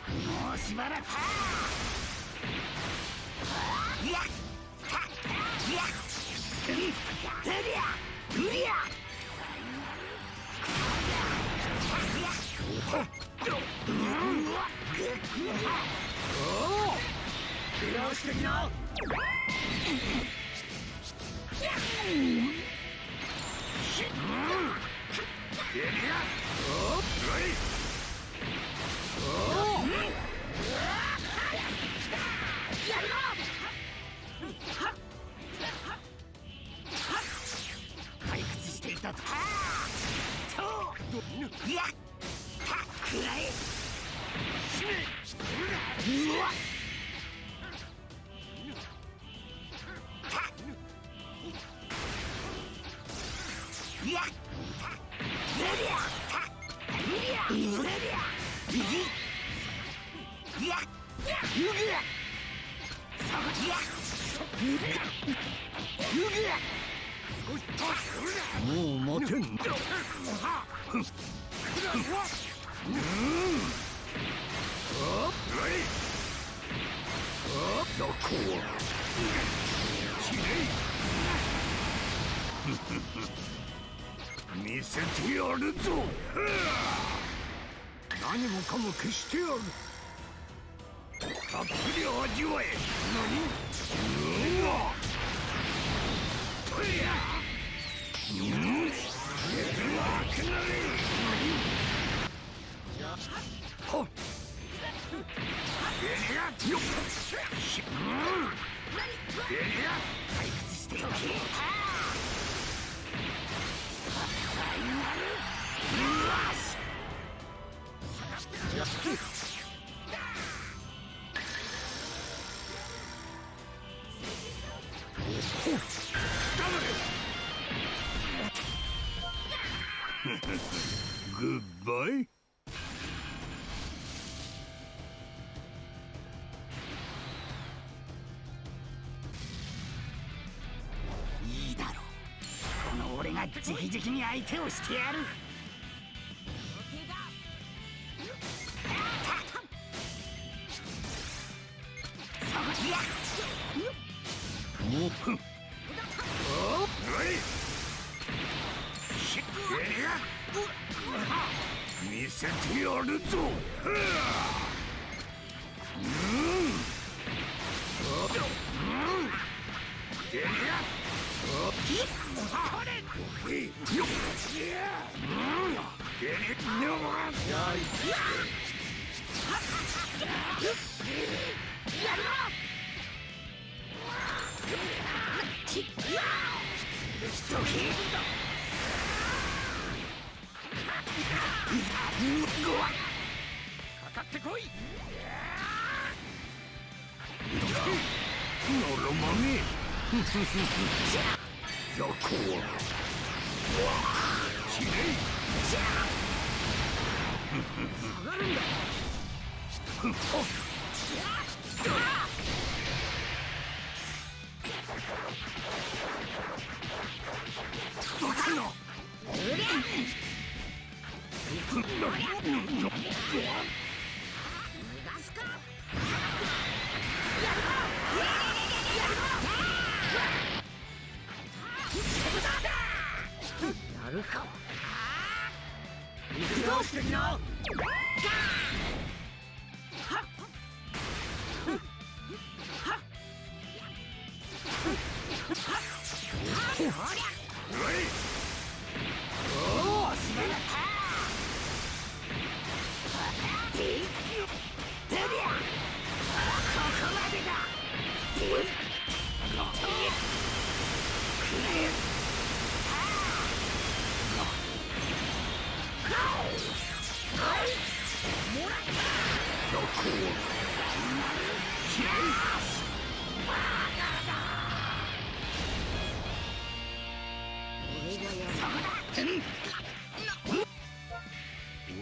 もうしばらく。いやいやてりゃうりゃよしてきな。退屈していたと。いやくらえ。うわっいやもう待てん。どこ見せてやるぞ。何もかも消してやる。たっぷり味わえ。とやほっ退屈しておけ。グッバイ。いいだろう。この俺が直々に相手をしてやる。もう見せてやるぞ。かかってこい。のろまめ。どこきれい。下がるんだ。すか。やるか。行くぞしてきな。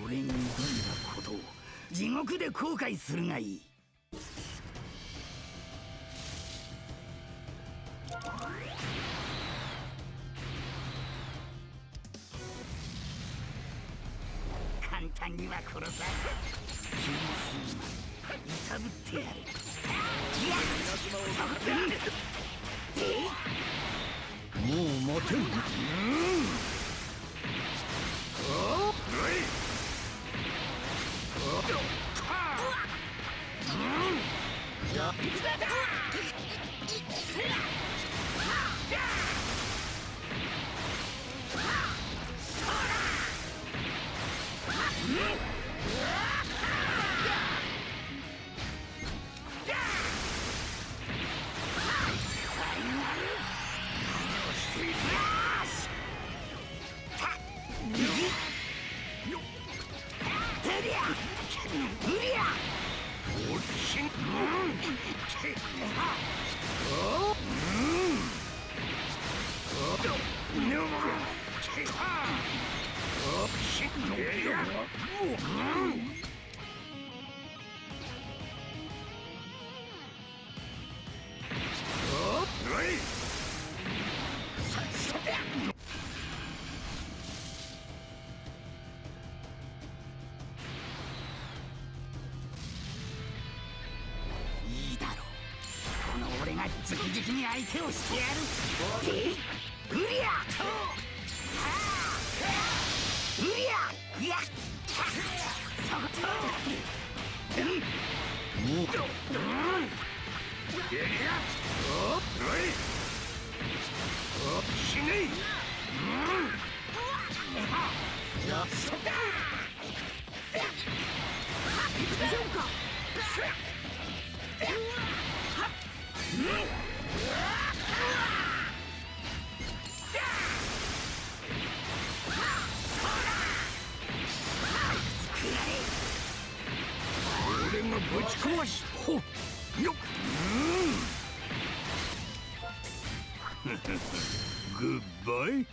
俺に挑んだことを地獄で後悔するがいい。簡単には殺さん。気にすんな。揺さぶってやる。いや、もう待てん。いいだろう。この俺が直々に相手をしてやる。ウリアとウリアやっそこと死ね俺がぶち壊しほっよっグッバイ。